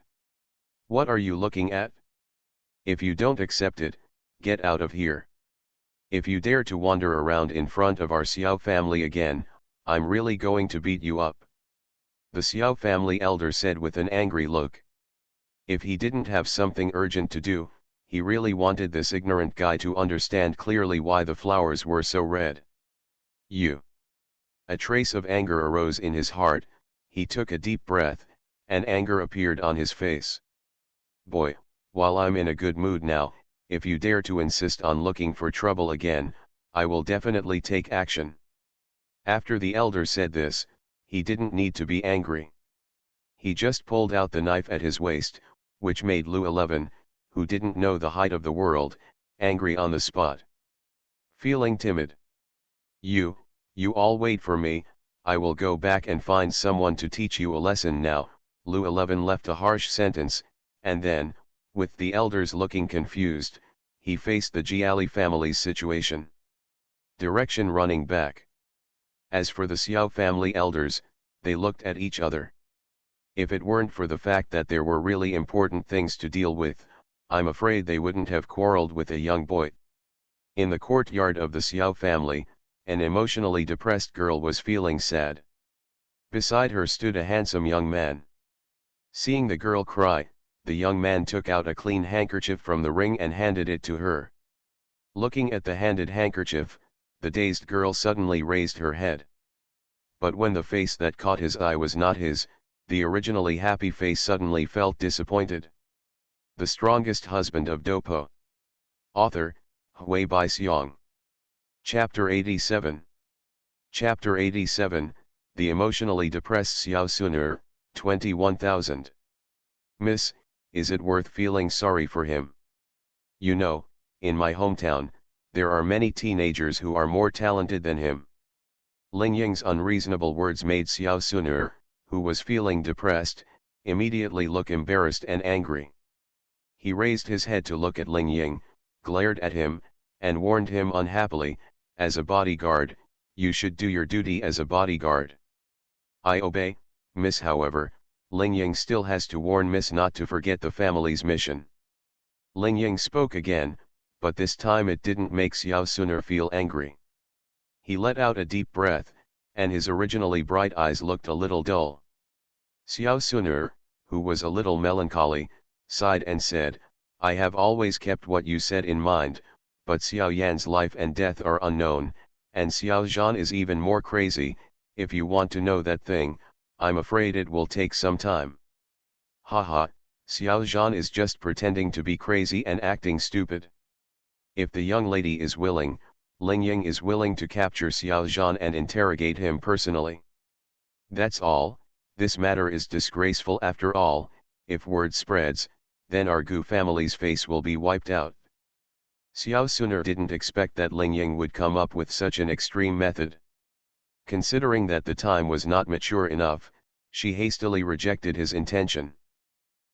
"What are you looking at? If you don't accept it, get out of here. If you dare to wander around in front of our Xiao family again, I'm really going to beat you up," the Xiao family elder said with an angry look. If he didn't have something urgent to do, he really wanted this ignorant guy to understand clearly why the flowers were so red. "You." A trace of anger arose in his heart, he took a deep breath, and anger appeared on his face. "Boy, while I'm in a good mood now, if you dare to insist on looking for trouble again, I will definitely take action." After the elder said this, he didn't need to be angry. He just pulled out the knife at his waist, which made Lu 11, who didn't know the height of the world, angry on the spot. Feeling timid. You all wait for me, I will go back and find someone to teach you a lesson now," Lu 11 left a harsh sentence, and then, with the elders looking confused, he faced the Jiali family's situation. Direction running back. As for the Xiao family elders, they looked at each other. If it weren't for the fact that there were really important things to deal with, I'm afraid they wouldn't have quarreled with a young boy. In the courtyard of the Xiao family, an emotionally depressed girl was feeling sad. Beside her stood a handsome young man. Seeing the girl cry, the young man took out a clean handkerchief from the ring and handed it to her. Looking at the handed handkerchief, the dazed girl suddenly raised her head. But when the face that caught his eye was not his, the originally happy face suddenly felt disappointed. The Strongest Husband of Dopo. Author, Hui Bai Xiong. Chapter 87. Chapter 87, The Emotionally Depressed Xiao Suner, 21,000. "Miss, is it worth feeling sorry for him? You know, in my hometown, there are many teenagers who are more talented than him." Ling Ying's unreasonable words made Xiao Suner, who was feeling depressed, immediately look embarrassed and angry. He raised his head to look at Ling Ying, glared at him, and warned him unhappily, "As a bodyguard, you should do your duty as a bodyguard." "I obey, miss." However, Ling Ying still has to warn miss not to forget the family's mission. Ling Ying spoke again, but this time it didn't make Xiao Suner feel angry. He let out a deep breath, and his originally bright eyes looked a little dull. Xiao Suner, who was a little melancholy, sighed and said, "I have always kept what you said in mind, but Xiao Yan's life and death are unknown, and Xiao Zhan is even more crazy, if you want to know that thing, I'm afraid it will take some time. Haha, Xiao Zhan is just pretending to be crazy and acting stupid. If the young lady is willing, Ling Ying is willing to capture Xiao Zhan and interrogate him personally. That's all. This matter is disgraceful after all. If word spreads, then our Gu family's face will be wiped out. Xiao Suner didn't expect that Ling Ying would come up with such an extreme method. Considering that the time was not mature enough, she hastily rejected his intention.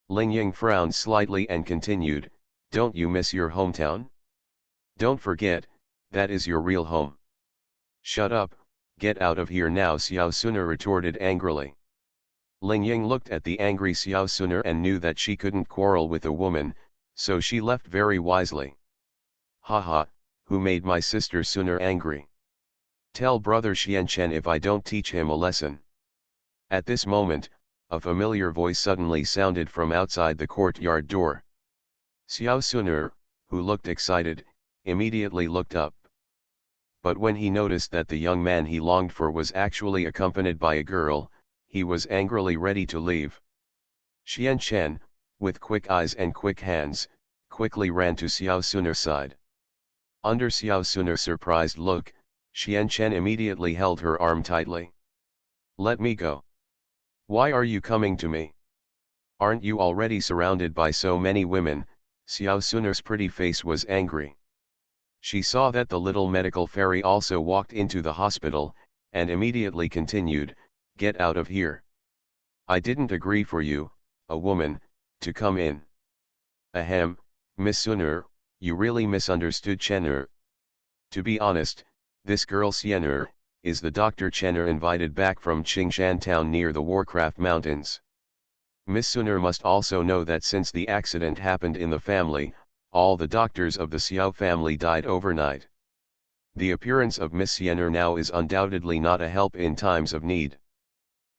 Ling Ying frowned slightly and continued, "Don't you miss your hometown? Don't forget, that is your real home." "Shut up, get out of here now," Xiao Suner retorted angrily. Ling Ying looked at the angry Xiao Suner and knew that she couldn't quarrel with a woman, so she left very wisely. "Haha, who made my sister Suner angry? Tell brother Xianchen if I don't teach him a lesson." At this moment, a familiar voice suddenly sounded from outside the courtyard door. Xiao Suner, who looked excited, immediately looked up. But when he noticed that the young man he longed for was actually accompanied by a girl, he was angrily ready to leave. Xianchen, with quick eyes and quick hands, quickly ran to Xiao Suner's side. Under Xiao Suner's surprised look, Xianchen immediately held her arm tightly. "Let me go. Why are you coming to me? Aren't you already surrounded by so many women?" Xiao Suner's pretty face was angry. She saw that the little medical fairy also walked into the hospital, and immediately continued, "Get out of here. I didn't agree for you, a woman, to come in." "Ahem, Miss Suner, you really misunderstood Chenner. To be honest, this girl Xianer, is the Dr. Chenner invited back from Qingshan town near the Warcraft Mountains. Miss Suner must also know that since the accident happened in the family, all the doctors of the Xiao family died overnight. The appearance of Miss Xianer now is undoubtedly not a help in times of need."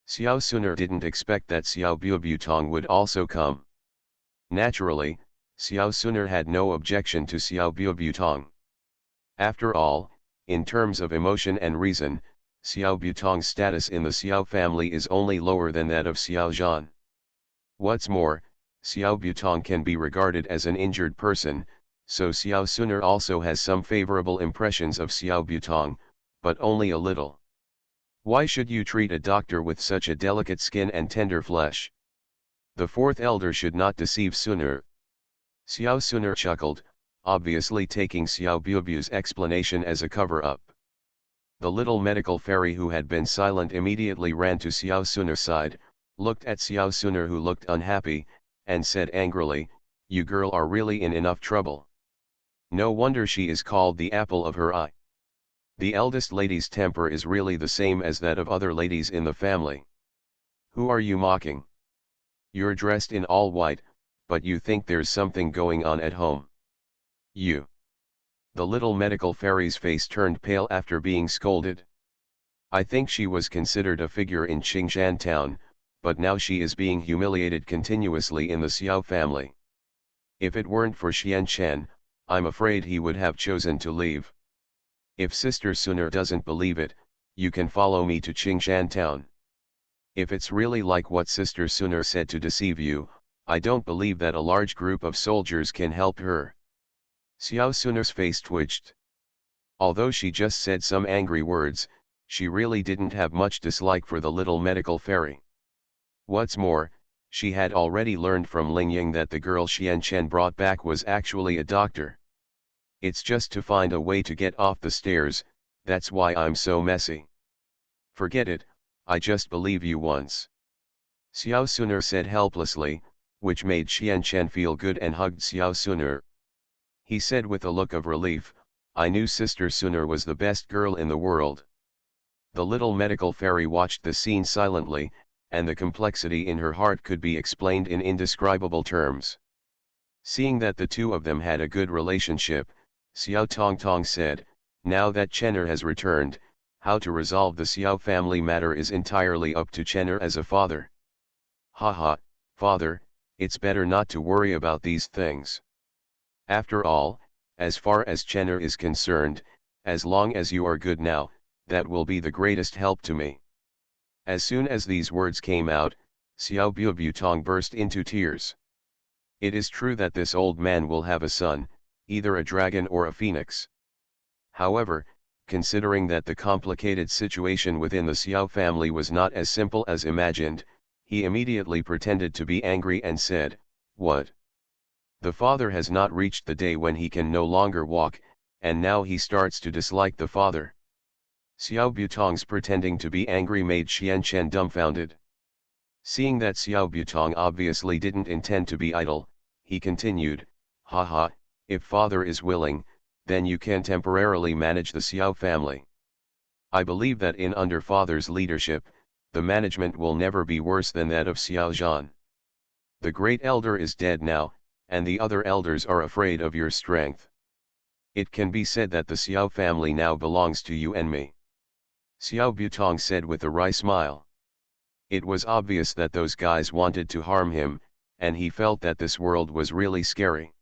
Xiao Suner didn't expect that Xiao Buobutong would also come. Naturally, Xiao Suner had no objection to Xiao Buobutong. After all, in terms of emotion and reason, Xiao Butong's status in the Xiao family is only lower than that of Xiao Zhan. What's more, Xiao Butong can be regarded as an injured person, so Xiao Suner also has some favorable impressions of Xiao Butong, but only a little. Why should you treat a doctor with such a delicate skin and tender flesh? The fourth elder should not deceive Suner. Xiao Suner chuckled, obviously taking Xiao Buobu's explanation as a cover-up. The little medical fairy who had been silent immediately ran to Xiao Suner's side, looked at Xiao Suner who looked unhappy, and said angrily, "You girl are really in enough trouble. No wonder she is called the apple of her eye. The eldest lady's temper is really the same as that of other ladies in the family. Who are you mocking? You're dressed in all white, but you think there's something going on at home. You." The little medical fairy's face turned pale after being scolded. I think she was considered a figure in Qingshan town, but now she is being humiliated continuously in the Xiao family. If it weren't for Xianchen, I'm afraid he would have chosen to leave. If Sister Suner doesn't believe it, you can follow me to Qingshan town. If it's really like what Sister Suner said to deceive you, I don't believe that a large group of soldiers can help her. Xiao Suner's face twitched. Although she just said some angry words, she really didn't have much dislike for the little medical fairy. What's more, she had already learned from Ling Ying that the girl Xianchen brought back was actually a doctor. It's just to find a way to get off the stairs, that's why I'm so messy. Forget it, I just believe you once. Xiao Suner said helplessly, which made Xianchen feel good and hugged Xiao Suner. He said with a look of relief, "I knew Sister Suner was the best girl in the world." The little medical fairy watched the scene silently, and the complexity in her heart could be explained in indescribable terms. Seeing that the two of them had a good relationship, Xiao Tongtong said, "Now that Chenner has returned, how to resolve the Xiao family matter is entirely up to Chenner as a father." "Haha, father, it's better not to worry about these things. After all, as far as Chenner is concerned, as long as you are good now, that will be the greatest help to me." As soon as these words came out, Xiao Butong burst into tears. It is true that this old man will have a son, either a dragon or a phoenix. However, considering that the complicated situation within the Xiao family was not as simple as imagined, he immediately pretended to be angry and said, "What? The father has not reached the day when he can no longer walk, and now he starts to dislike the father." Xiao Butong's pretending to be angry made Xianchen dumbfounded. Seeing that Xiao Butong obviously didn't intend to be idle, he continued, "Haha, if father is willing, then you can temporarily manage the Xiao family. I believe that under father's leadership, the management will never be worse than that of Xiao Zhan. The great elder is dead now, and the other elders are afraid of your strength. It can be said that the Xiao family now belongs to you and me." Xiao Butong said with a wry smile. It was obvious that those guys wanted to harm him, and he felt that this world was really scary.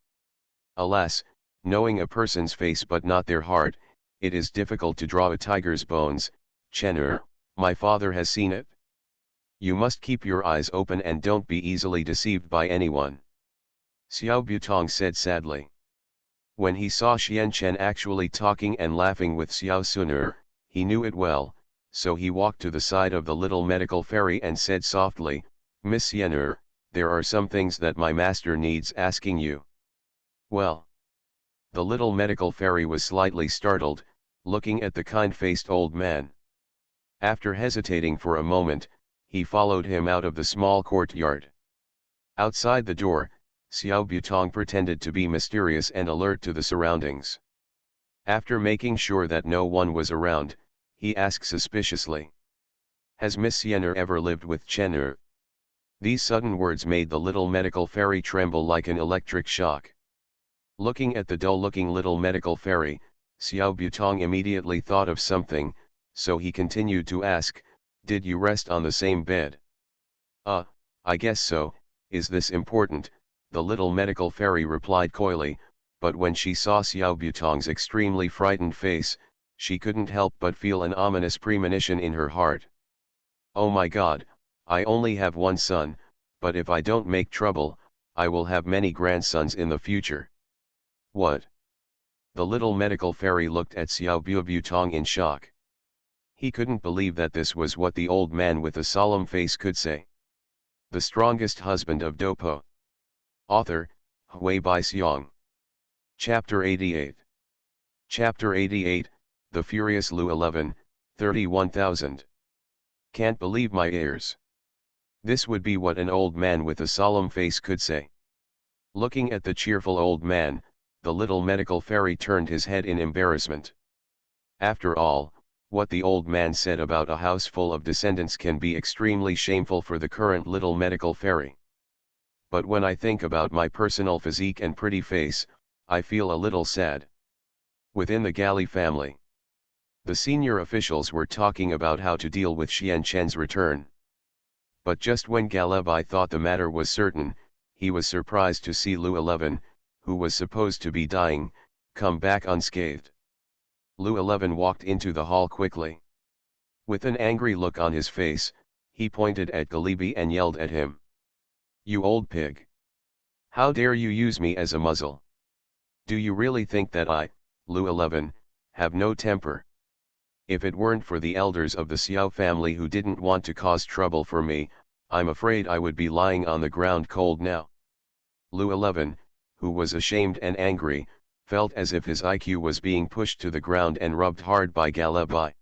Alas, knowing a person's face but not their heart, it is difficult to draw a tiger's bones. "Chen'er, my father has seen it. You must keep your eyes open and don't be easily deceived by anyone," Xiao Butong said sadly. When he saw Xianchen actually talking and laughing with Xiao Suner, he knew it well, so he walked to the side of the little medical fairy and said softly, "Miss Yenner, there are some things that my master needs asking you." "Well?" The little medical fairy was slightly startled, looking at the kind-faced old man. After hesitating for a moment, he followed him out of the small courtyard. Outside the door, Xiao Butong pretended to be mysterious and alert to the surroundings. After making sure that no one was around, he asked suspiciously, "Has Miss Yenner ever lived with Chen'er?" These sudden words made the little medical fairy tremble like an electric shock. Looking at the dull-looking little medical fairy, Xiao Butong immediately thought of something, so he continued to ask, "Did you rest on the same bed?" I guess so. Is this important?" the little medical fairy replied coyly, but when she saw Xiao Butong's extremely frightened face, she couldn't help but feel an ominous premonition in her heart. "Oh my God, I only have one son, but if I don't make trouble, I will have many grandsons in the future." "What?" The little medical fairy looked at Xiao Butong in shock. He couldn't believe that this was what the old man with a solemn face could say. The Strongest Husband of Dopo. Author, Hui Bai Xiong. Chapter 88. Chapter 88, The Furious Lu 11, 31,000. Can't believe my ears. This would be what an old man with a solemn face could say. Looking at the cheerful old man, the little medical fairy turned his head in embarrassment. After all, what the old man said about a house full of descendants can be extremely shameful for the current little medical fairy. But when I think about my personal physique and pretty face, I feel a little sad. Within the Gali family, the senior officials were talking about how to deal with Xianchen's return. But just when Galebai thought the matter was certain, he was surprised to see Lu 11, who was supposed to be dying, come back unscathed. Lu 11 walked into the hall quickly. With an angry look on his face, he pointed at Galibi and yelled at him. "You old pig! How dare you use me as a muzzle? Do you really think that I, Lu 11, have no temper? If it weren't for the elders of the Xiao family who didn't want to cause trouble for me, I'm afraid I would be lying on the ground cold now." Lu 11, who was ashamed and angry, felt as if his IQ was being pushed to the ground and rubbed hard by Galebai.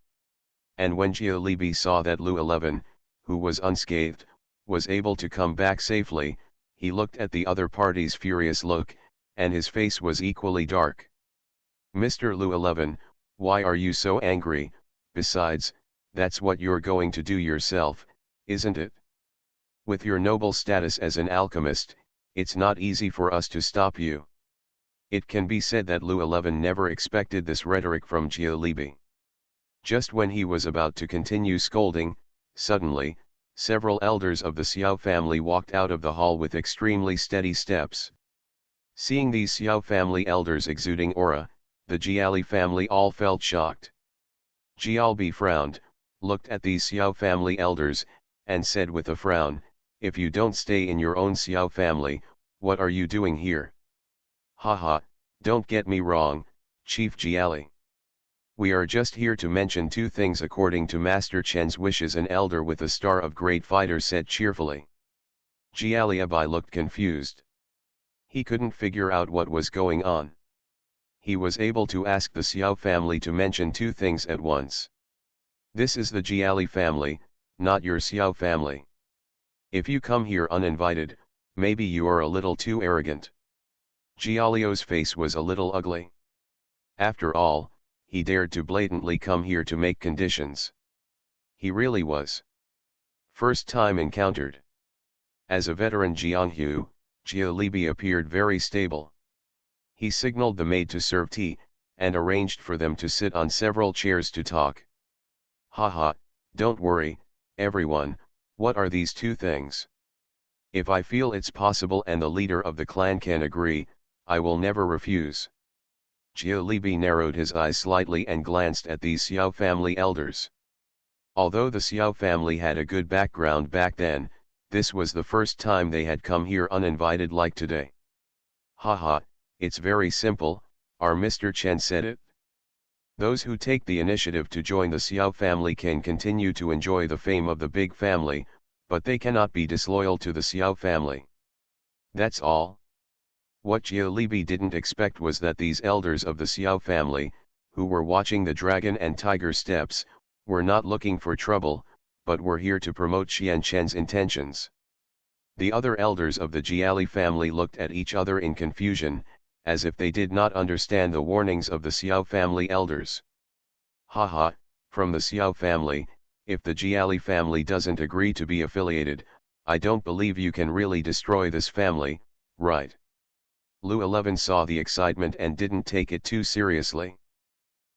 And when Jialibi saw that Lu 11, who was unscathed, was able to come back safely, he looked at the other party's furious look, and his face was equally dark. "Mr. Lu 11, why are you so angry? Besides, that's what you're going to do yourself, isn't it? With your noble status as an alchemist, it's not easy for us to stop you." It can be said that Lu 11 never expected this rhetoric from Jialibi. Just when he was about to continue scolding, suddenly, several elders of the Xiao family walked out of the hall with extremely steady steps. Seeing these Xiao family elders exuding aura, the Jiali family all felt shocked. Jialbi frowned, looked at these Xiao family elders, and said with a frown, "If you don't stay in your own Xiao family, what are you doing here?" Haha, don't get me wrong, Chief Jiali. We are just here to mention two things according to Master Chen's wishes, an elder with a star of great fighter said cheerfully. Jiali Abai looked confused. He couldn't figure out what was going on. He was able to ask the Xiao family to mention two things at once. This is the Jiali family, not your Xiao family. If you come here uninvited, maybe you are a little too arrogant. Jialio's face was a little ugly. After all, he dared to blatantly come here to make conditions. He really was. First time encountered. As a veteran Jianghu, Jia Libi appeared very stable. He signaled the maid to serve tea, and arranged for them to sit on several chairs to talk. Haha, don't worry, everyone, what are these two things? If I feel it's possible and the leader of the clan can agree, I will never refuse. Jia Libi narrowed his eyes slightly and glanced at these Xiao family elders. Although the Xiao family had a good background back then, this was the first time they had come here uninvited like today. Haha, it's very simple, our Mr. Chen said it. Those who take the initiative to join the Xiao family can continue to enjoy the fame of the big family, but they cannot be disloyal to the Xiao family. That's all. What Jia Libi didn't expect was that these elders of the Xiao family, who were watching the dragon and tiger steps, were not looking for trouble, but were here to promote Xian Chen's intentions. The other elders of the Jiali family looked at each other in confusion, as if they did not understand the warnings of the Xiao family elders. Haha, from the Xiao family, if the Jiali family doesn't agree to be affiliated, I don't believe you can really destroy this family, right? Lu 11 saw the excitement and didn't take it too seriously.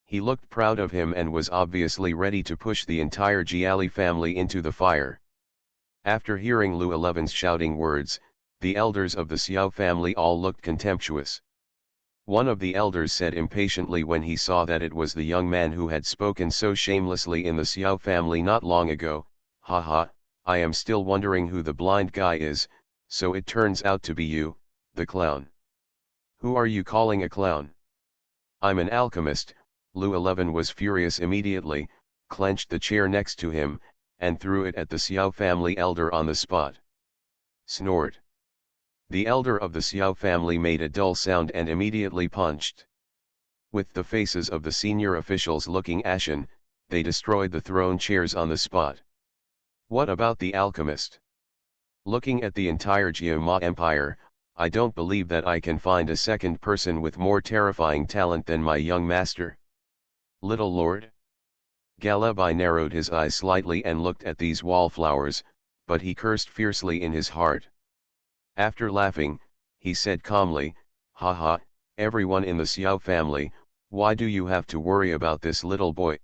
He looked proud of him and was obviously ready to push the entire Jiali family into the fire. After hearing Lu 11's shouting words, the elders of the Xiao family all looked contemptuous. One of the elders said impatiently when he saw that it was the young man who had spoken so shamelessly in the Xiao family not long ago, "Haha, I am still wondering who the blind guy is, so it turns out to be you, the clown." "Who are you calling a clown?" "I'm an alchemist." Lu 11 was furious immediately, clenched the chair next to him, and threw it at the Xiao family elder on the spot. Snort. The elder of the Xiao family made a dull sound and immediately punched. With the faces of the senior officials looking ashen, they destroyed the thrown chairs on the spot. What about the alchemist? Looking at the entire Jiama Empire, I don't believe that I can find a second person with more terrifying talent than my young master. Little lord? Galabai narrowed his eyes slightly and looked at these wallflowers, but he cursed fiercely in his heart. After laughing, he said calmly, "Haha, everyone in the Xiao family, why do you have to worry about this little boy?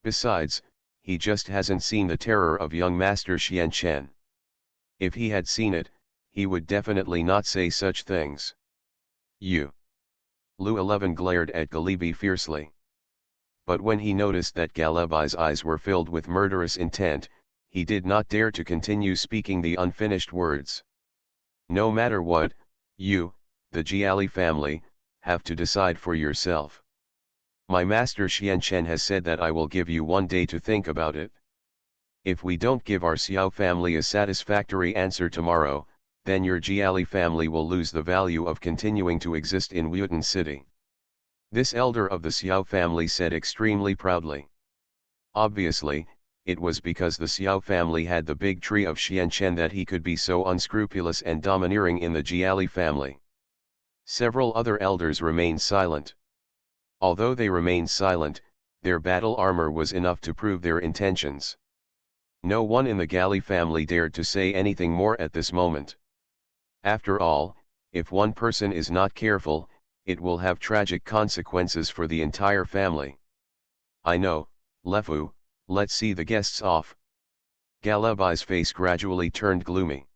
Besides, he just hasn't seen the terror of young Master Xian Chen. If he had seen it, he would definitely not say such things." "You!" Lu 11 glared at Galibi fiercely. But when he noticed that Galabai's eyes were filled with murderous intent, he did not dare to continue speaking the unfinished words. "No matter what, you, the Jiali family, have to decide for yourself. My master Xian Chen has said that I will give you 1 day to think about it. If we don't give our Xiao family a satisfactory answer tomorrow, then your Jiali family will lose the value of continuing to exist in Wutan City." This elder of the Xiao family said extremely proudly. Obviously, it was because the Xiao family had the big tree of Xian Chen that he could be so unscrupulous and domineering in the Jiali family. Several other elders remained silent. Although they remained silent, their battle armor was enough to prove their intentions. No one in the Gali family dared to say anything more at this moment. After all, if one person is not careful, it will have tragic consequences for the entire family. "I know, Lefu, let's see the guests off." Galabai's face gradually turned gloomy.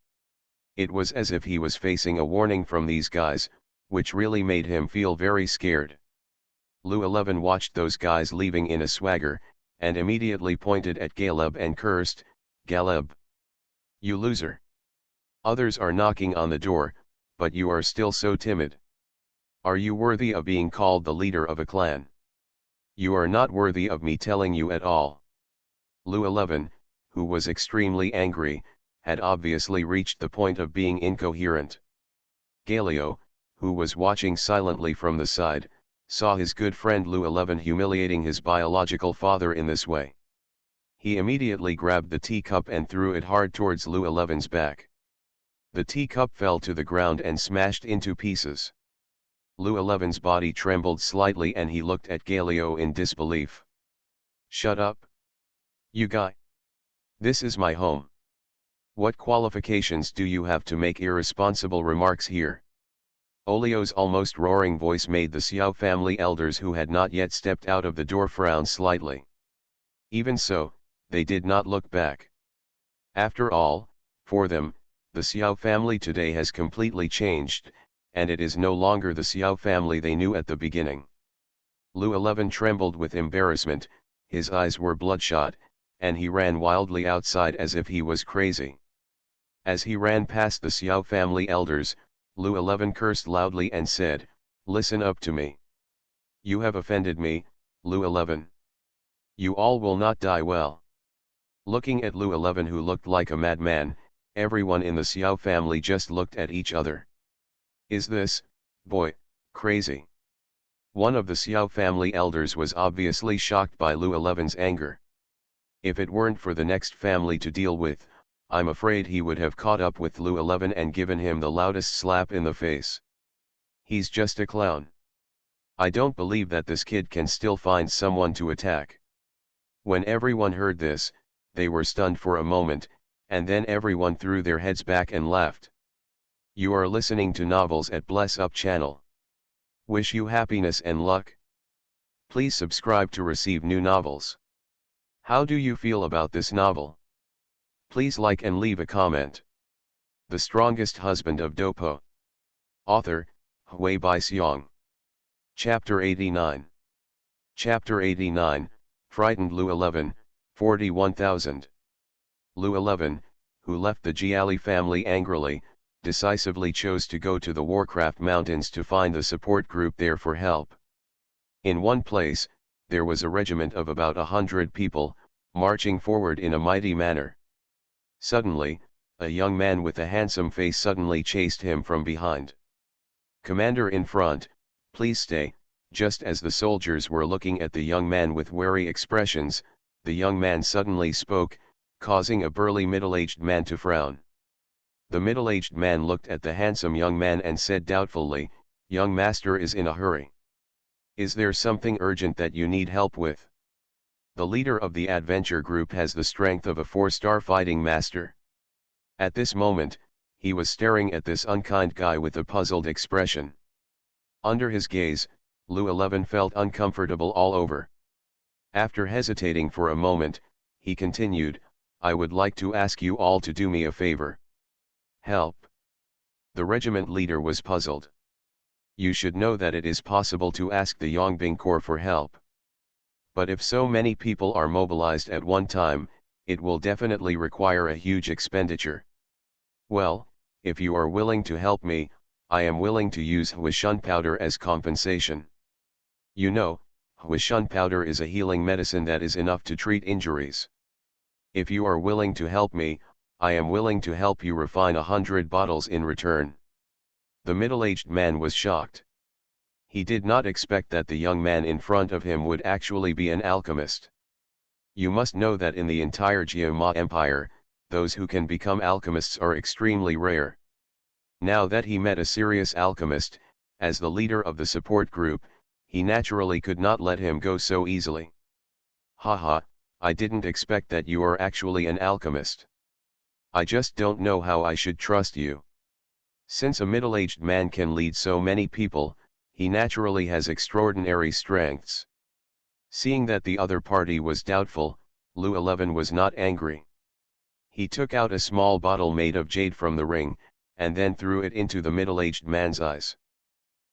It was as if he was facing a warning from these guys, which really made him feel very scared. Lu 11 watched those guys leaving in a swagger, and immediately pointed at Galeb and cursed, "Galeb! You loser! Others are knocking on the door, but you are still so timid. Are you worthy of being called the leader of a clan? You are not worthy of me telling you at all." Lu 11, who was extremely angry, had obviously reached the point of being incoherent. Galio, who was watching silently from the side, saw his good friend Lu 11 humiliating his biological father in this way. He immediately grabbed the teacup and threw it hard towards Lu 11's back. The teacup fell to the ground and smashed into pieces. Lu 11's body trembled slightly and he looked at Galio in disbelief. "Shut up! You guy! This is my home. What qualifications do you have to make irresponsible remarks here?" Olio's almost roaring voice made the Xiao family elders who had not yet stepped out of the door frown slightly. Even so, they did not look back. After all, for them, the Xiao family today has completely changed, and it is no longer the Xiao family they knew at the beginning. Lu 11 trembled with embarrassment, his eyes were bloodshot, and he ran wildly outside as if he was crazy. As he ran past the Xiao family elders, Lu 11 cursed loudly and said, "Listen up to me. You have offended me, Lu 11. You all will not die well." Looking at Lu 11 who looked like a madman, everyone in the Xiao family just looked at each other. "Is this, boy, crazy?" One of the Xiao family elders was obviously shocked by Lu 11's anger. If it weren't for the next family to deal with, I'm afraid he would have caught up with Lu 11 and given him the loudest slap in the face. He's just a clown. I don't believe that this kid can still find someone to attack. When everyone heard this, they were stunned for a moment, and then everyone threw their heads back and laughed. You are listening to Novels at Bless Up channel. Wish you happiness and luck. Please subscribe to receive new novels. How do you feel about this novel? Please like and leave a comment. The Strongest Husband of Dopo. Author, Hui Bai Xiong. Chapter 89. Chapter 89, Frightened Lu 11, 41,000. Lu 11, who left the Jiali family angrily, decisively chose to go to the Warcraft Mountains to find the support group there for help. In one place, there was a regiment of about 100 people, marching forward in a mighty manner. Suddenly, a young man with a handsome face suddenly chased him from behind. "Commander in front, please stay." Just as the soldiers were looking at the young man with wary expressions, the young man suddenly spoke, causing a burly middle-aged man to frown. The middle-aged man looked at the handsome young man and said doubtfully, "Young master is in a hurry. Is there something urgent that you need help with?" The leader of the adventure group has the strength of a 4-star fighting master. At this moment, he was staring at this unkind guy with a puzzled expression. Under his gaze, Lu 11 felt uncomfortable all over. After hesitating for a moment, he continued, "I would like to ask you all to do me a favor." "Help?" The regiment leader was puzzled. "You should know that it is possible to ask the Yongbing Corps for help. But if so many people are mobilized at one time, it will definitely require a huge expenditure. Well, if you are willing to help me, I am willing to use Huishun powder as compensation. You know, Huishun powder is a healing medicine that is enough to treat injuries. If you are willing to help me, I am willing to help you refine 100 bottles in return." The middle-aged man was shocked. He did not expect that the young man in front of him would actually be an alchemist. You must know that in the entire Jiama Empire, those who can become alchemists are extremely rare. Now that he met a serious alchemist, as the leader of the support group, he naturally could not let him go so easily. "Haha, I didn't expect that you are actually an alchemist. I just don't know how I should trust you." Since a middle-aged man can lead so many people, he naturally has extraordinary strengths. Seeing that the other party was doubtful, Lu 11 was not angry. He took out a small bottle made of jade from the ring, and then threw it into the middle-aged man's eyes.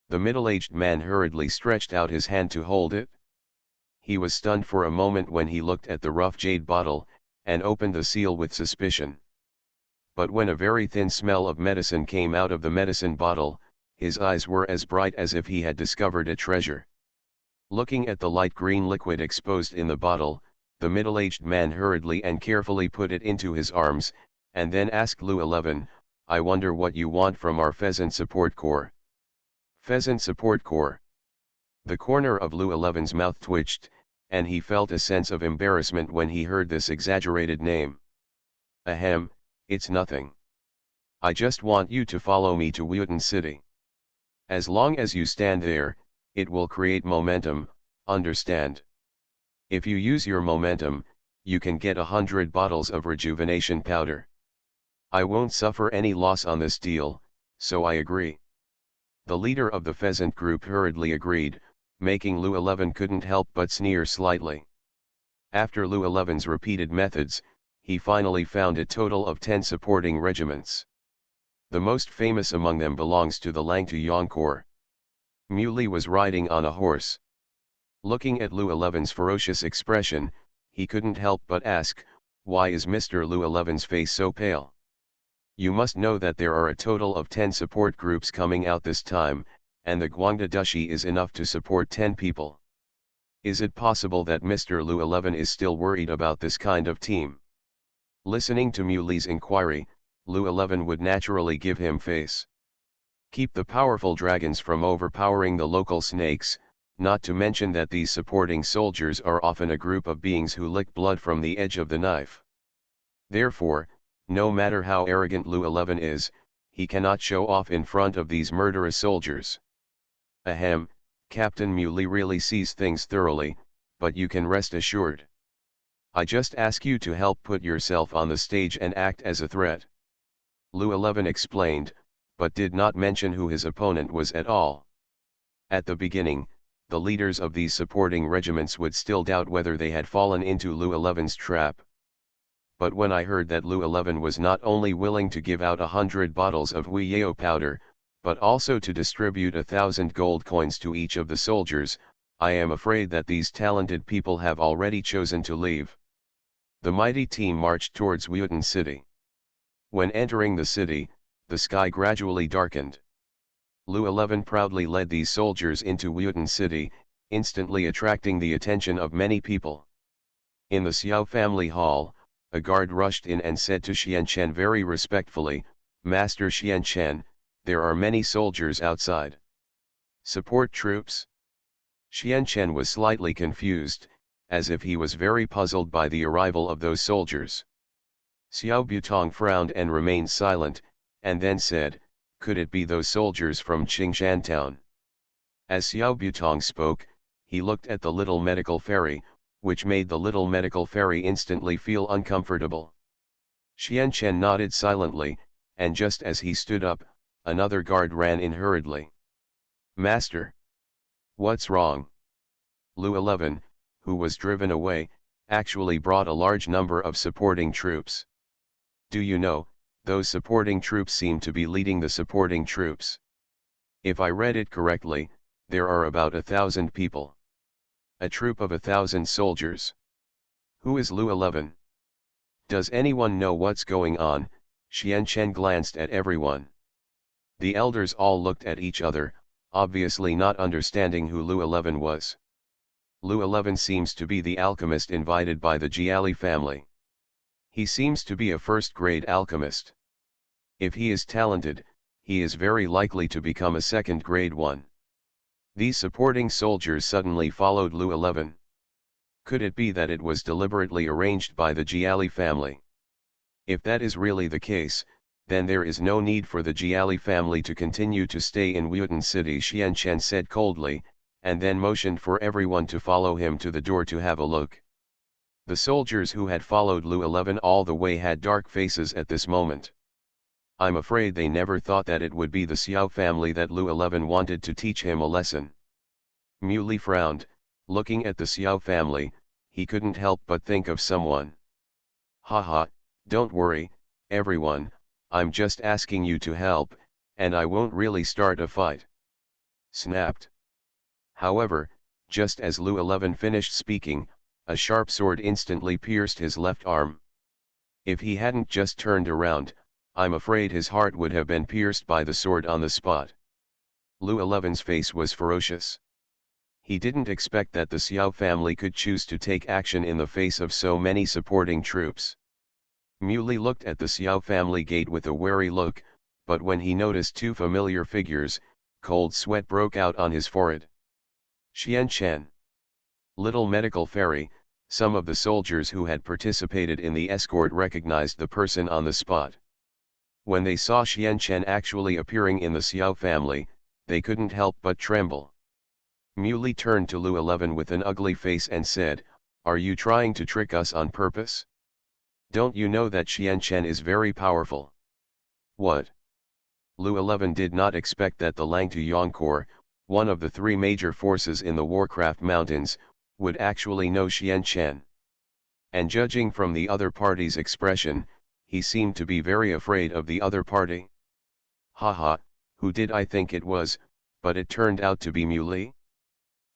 The middle-aged man hurriedly stretched out his hand to hold it. He was stunned for a moment when he looked at the rough jade bottle, and opened the seal with suspicion. But when a very thin smell of medicine came out of the medicine bottle, his eyes were as bright as if he had discovered a treasure. Looking at the light green liquid exposed in the bottle, the middle-aged man hurriedly and carefully put it into his arms, and then asked Lou 11, "I wonder what you want from our Pheasant Support Corps." Pheasant Support Corps. The corner of Lou 11's mouth twitched, and he felt a sense of embarrassment when he heard this exaggerated name. "Ahem, it's nothing. I just want you to follow me to Wheaton City. As long as you stand there, it will create momentum, understand? If you use your momentum, you can get 100 bottles of rejuvenation powder. I won't suffer any loss on this deal, so I agree." The leader of the Pheasant group hurriedly agreed, making Lou 11 couldn't help but sneer slightly. After Lou 11's repeated methods, he finally found a total of 10 supporting regiments. The most famous among them belongs to the Lang-Tu-Yang Corps. Muley was riding on a horse. Looking at Lou 11's ferocious expression, he couldn't help but ask, "Why is Mr. Lou 11's face so pale? You must know that there are a total of 10 support groups coming out this time, and the Guangda Duchy is enough to support 10 people. Is it possible that Mr. Lou 11 is still worried about this kind of team?" Listening to Muley's inquiry, Lou 11 would naturally give him face. "Keep the powerful dragons from overpowering the local snakes, not to mention that these supporting soldiers are often a group of beings who lick blood from the edge of the knife. Therefore, no matter how arrogant Lou 11 is, he cannot show off in front of these murderous soldiers. Ahem, Captain Muley really sees things thoroughly, but you can rest assured. I just ask you to help put yourself on the stage and act as a threat." Lou 11 explained, but did not mention who his opponent was at all. At the beginning, the leaders of these supporting regiments would still doubt whether they had fallen into Lou 11's trap. But when I heard that Lou 11 was not only willing to give out 100 bottles of Huiyao powder, but also to distribute 1,000 gold coins to each of the soldiers, I am afraid that these talented people have already chosen to leave. The mighty team marched towards Wheaton City. When entering the city, the sky gradually darkened. Lou 11 proudly led these soldiers into Wheaton City, instantly attracting the attention of many people. In the Xiao family hall, a guard rushed in and said to Xianchen very respectfully, "Master Xianchen, there are many soldiers outside. Support troops?" Xianchen was slightly confused, as if he was very puzzled by the arrival of those soldiers. Xiao Butong frowned and remained silent, and then said, "Could it be those soldiers from Qingshan town?" As Xiao Butong spoke, he looked at the little medical fairy, which made the little medical fairy instantly feel uncomfortable. Xianchen nodded silently, and just as he stood up, another guard ran in hurriedly. "Master! What's wrong?" Lou 11, who was driven away, actually brought a large number of supporting troops. "Do you know, those supporting troops seem to be leading the supporting troops. If I read it correctly, there are about 1,000 people. A troop of 1,000 soldiers. Who is Lou 11? Does anyone know what's going on?" Xianchen glanced at everyone. The elders all looked at each other, obviously not understanding who Lou 11 was. Lou 11 seems to be the alchemist invited by the Jiali family. He seems to be a first-grade alchemist. If he is talented, he is very likely to become a second-grade one. These supporting soldiers suddenly followed Lou 11. Could it be that it was deliberately arranged by the Jiali family? If that is really the case, then there is no need for the Jiali family to continue to stay in Wheaton City, Xianchen said coldly, and then motioned for everyone to follow him to the door to have a look. The soldiers who had followed Lou 11 all the way had dark faces at this moment. I'm afraid they never thought that it would be the Xiao family that Lou 11 wanted to teach him a lesson. Muley frowned, looking at the Xiao family. He couldn't help but think of someone. "Haha, don't worry, everyone, I'm just asking you to help, and I won't really start a fight." Snapped. However, Just as Lu 11 finished speaking, a sharp sword instantly pierced his left arm. If he hadn't just turned around, I'm afraid his heart would have been pierced by the sword on the spot. Lu 11's face was ferocious. He didn't expect that the Xiao family could choose to take action in the face of so many supporting troops. Muley looked at the Xiao family gate with a wary look, but when he noticed two familiar figures, cold sweat broke out on his forehead. Xian Chen. Little medical fairy. Some of the soldiers who had participated in the escort recognized the person on the spot. When they saw Xian Chen actually appearing in the Xiao family, they couldn't help but tremble. Muley turned to Lu 11 with an ugly face and said, "Are you trying to trick us on purpose? Don't you know that Xian Chen is very powerful?" "What?" Lu 11 did not expect that the Langtu Yang Corps, one of the three major forces in the Warcraft Mountains, would actually know Xian Chen. And judging from the other party's expression, he seemed to be very afraid of the other party. "Haha, who did I think it was, but it turned out to be Muley?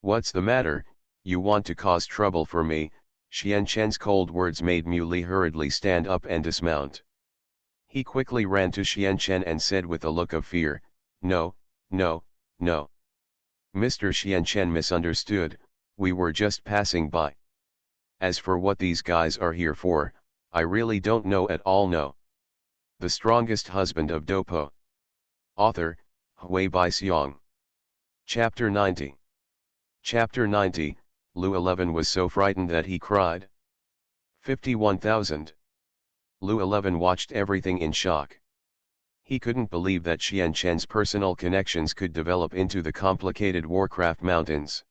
What's the matter, you want to cause trouble for me?" Xian Chen's cold words made Muley hurriedly stand up and dismount. He quickly ran to Xian Chen and said with a look of fear, "No, no, no. Mr. Xian Chen misunderstood, we were just passing by. As for what these guys are here for, I really don't know at all. No." The Strongest Husband of Dopo. Author, Hui Bai Xiong. Chapter 90. Chapter 90, Lu 11 was so frightened that he cried. 51,000. Lu 11 watched everything in shock. He couldn't believe that Xian Chen's personal connections could develop into the complicated Warcraft Mountains.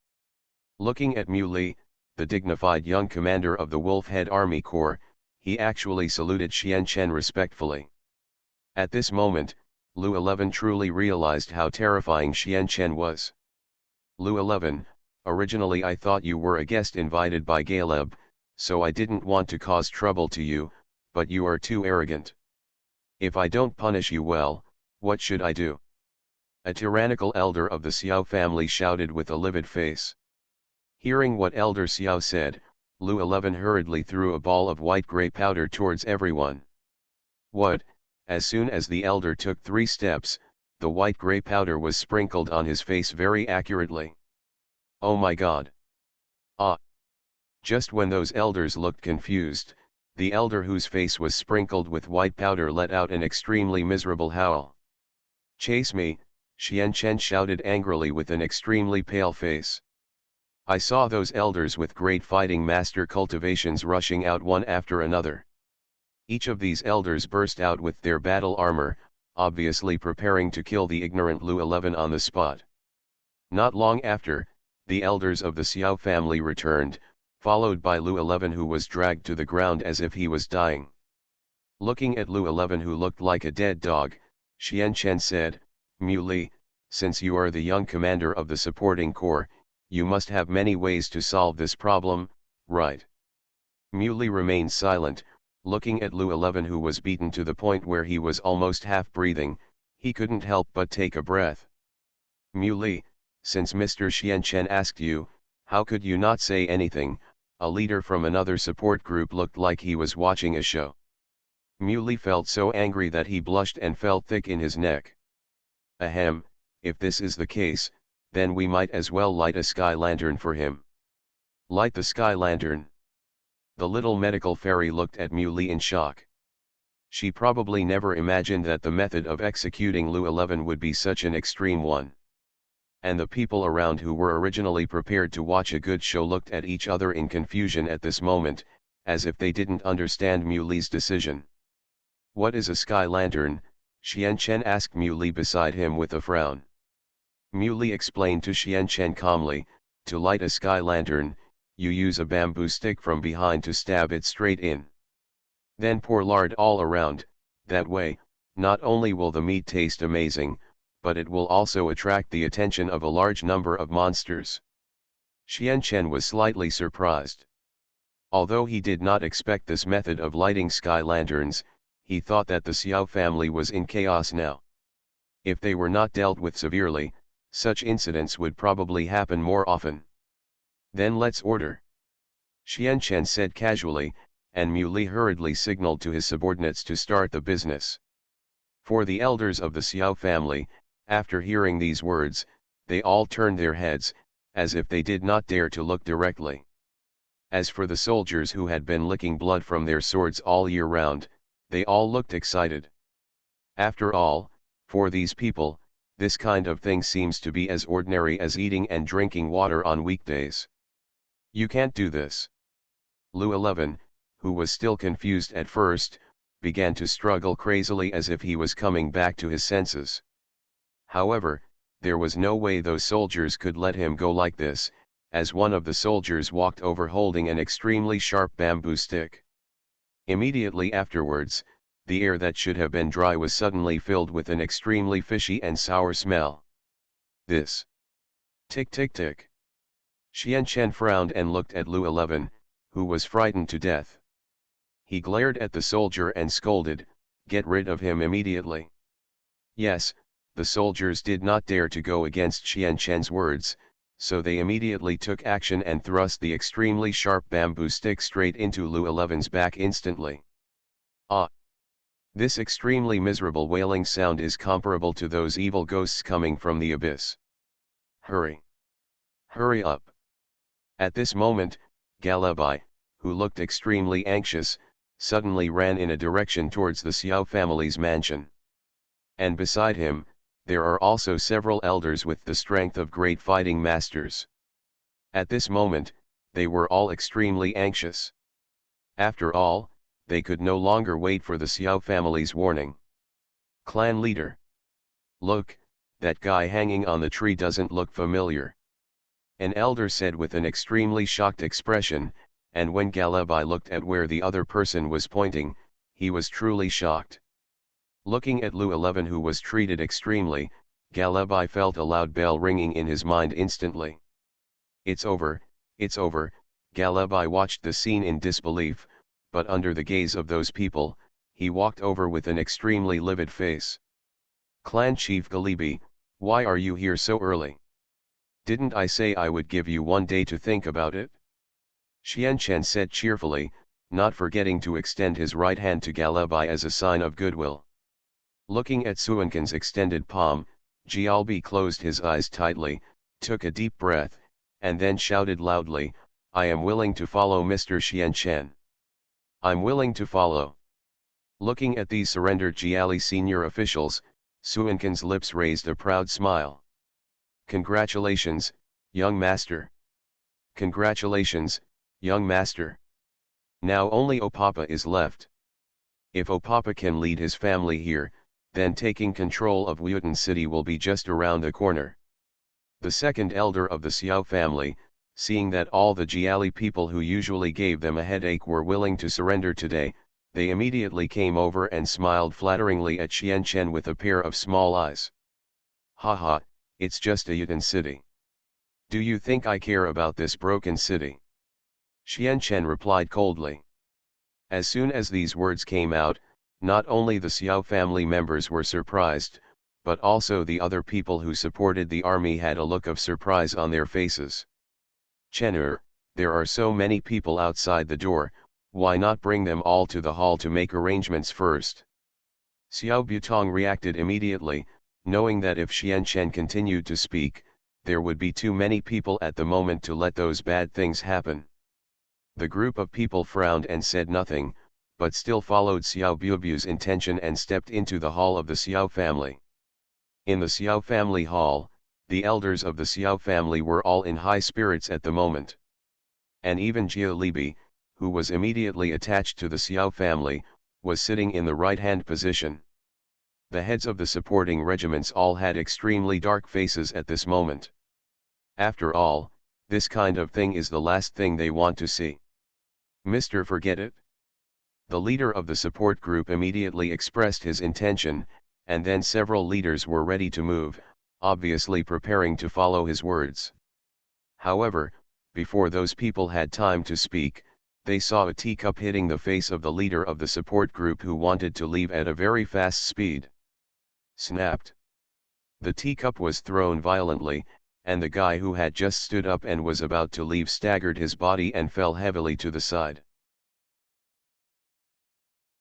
Looking at Muley, the dignified young commander of the Wolf-Head Army Corps, he actually saluted Xian Chen respectfully. At this moment, Lu 11 truly realized how terrifying Xian Chen was. "Lu 11, originally I thought you were a guest invited by Galeb, so I didn't want to cause trouble to you, but you are too arrogant. If I don't punish you well, what should I do?" A tyrannical elder of the Xiao family shouted with a livid face. Hearing what Elder Xiao said, Lu 11 hurriedly threw a ball of white gray powder towards everyone. What? As soon as the elder took 3 steps, the white gray powder was sprinkled on his face very accurately. "Oh my God! Ah!" Just when those elders looked confused, the elder whose face was sprinkled with white powder let out an extremely miserable howl. "Chase me!" Xian Chen shouted angrily with an extremely pale face. I saw those elders with great fighting master cultivations rushing out one after another. Each of these elders burst out with their battle armor, obviously preparing to kill the ignorant Lu 11 on the spot. Not long after, the elders of the Xiao family returned, followed by Lu 11 who was dragged to the ground as if he was dying. Looking at Lu 11 who looked like a dead dog, Xian Chen said, "Muley, since you are the young commander of the supporting corps, you must have many ways to solve this problem, right?" Muley remained silent, looking at Lu 11 who was beaten to the point where he was almost half breathing. He couldn't help but take a breath. "Muley, since Mr. Xian Chen asked you, how could you not say anything?" A leader from another support group looked like he was watching a show. Muley felt so angry that he blushed and felt thick in his neck. "Ahem, if this is the case, then we might as well light a sky lantern for him." "Light the sky lantern?" The little medical fairy looked at Muley in shock. She probably never imagined that the method of executing Lu 11 would be such an extreme one. And the people around who were originally prepared to watch a good show looked at each other in confusion at this moment, as if they didn't understand Muley's decision. "What is a sky lantern?" Xian Chen asked Muley beside him with a frown. Muley explained to Xian Chen calmly, "To light a sky lantern, you use a bamboo stick from behind to stab it straight in. Then pour lard all around. That way, not only will the meat taste amazing, but it will also attract the attention of a large number of monsters." Xian Chen was slightly surprised. Although he did not expect this method of lighting sky lanterns, he thought that the Xiao family was in chaos now. If they were not dealt with severely, such incidents would probably happen more often. Then let's order. Xian Chen said casually, and Mu Li hurriedly signaled to his subordinates to start the business. For the elders of the Xiao family, after hearing these words, they all turned their heads, as if they did not dare to look directly. As for the soldiers who had been licking blood from their swords all year round, they all looked excited. After all, for these people, this kind of thing seems to be as ordinary as eating and drinking water on weekdays. You can't do this. Lu 11, who was still confused at first, began to struggle crazily as if he was coming back to his senses. However, there was no way those soldiers could let him go like this, as one of the soldiers walked over holding an extremely sharp bamboo stick. Immediately afterwards, the air that should have been dry was suddenly filled with an extremely fishy and sour smell. This. Tick tick tick. Xian Chen frowned and looked at Lu 11, who was frightened to death. He glared at the soldier and scolded, "Get rid of him immediately." Yes, the soldiers did not dare to go against Xian Chen's words, so they immediately took action and thrust the extremely sharp bamboo stick straight into Lu 11's back instantly. Ah! This extremely miserable wailing sound is comparable to those evil ghosts coming from the abyss. Hurry! Hurry up! At this moment, Galabai, who looked extremely anxious, suddenly ran in a direction towards the Xiao family's mansion. And beside him, there are also several elders with the strength of great fighting masters. At this moment, they were all extremely anxious. After all, they could no longer wait for the Xiao family's warning. Clan leader. Look, that guy hanging on the tree doesn't look familiar. An elder said with an extremely shocked expression, and when Galabai looked at where the other person was pointing, he was truly shocked. Looking at Lu 11 who was treated extremely, Galabai felt a loud bell ringing in his mind instantly. It's over, it's over. Galabai watched the scene in disbelief, but under the gaze of those people, he walked over with an extremely livid face. Clan Chief Galibi, why are you here so early? Didn't I say I would give you 1 day to think about it? Xian Chen said cheerfully, not forgetting to extend his right hand to Galabai as a sign of goodwill. Looking at Suankin's extended palm, Jialbi closed his eyes tightly, took a deep breath, and then shouted loudly, "I am willing to follow Mr. Xian Chen. I'm willing to follow." Looking at these surrendered Jiali senior officials, Suankin's lips raised a proud smile. "Congratulations, young master. Congratulations, young master. Now only Opapa is left. If Opapa can lead his family here, then taking control of Wuyutan City will be just around the corner." The second elder of the Xiao family, seeing that all the Jiali people who usually gave them a headache were willing to surrender today, they immediately came over and smiled flatteringly at Xian Chen with a pair of small eyes. "Haha, it's just a Wuyutan City. Do you think I care about this broken city?" Xian Chen replied coldly. As soon as these words came out, not only the Xiao family members were surprised, but also the other people who supported the army had a look of surprise on their faces. "Chen'er, there are so many people outside the door, why not bring them all to the hall to make arrangements first?" Xiao Butong reacted immediately, knowing that if Xian Chen continued to speak, there would be too many people at the moment to let those bad things happen. The group of people frowned and said nothing, but still followed Xiao Bubu's intention and stepped into the hall of the Xiao family. In the Xiao family hall, the elders of the Xiao family were all in high spirits at the moment. And even Jia Libi, who was immediately attached to the Xiao family, was sitting in the right-hand position. The heads of the supporting regiments all had extremely dark faces at this moment. After all, this kind of thing is the last thing they want to see. "Mr. Forget it." The leader of the support group immediately expressed his intention, and then several leaders were ready to move, obviously preparing to follow his words. However, before those people had time to speak, they saw a teacup hitting the face of the leader of the support group who wanted to leave at a very fast speed. Snapped. The teacup was thrown violently, and the guy who had just stood up and was about to leave staggered his body and fell heavily to the side.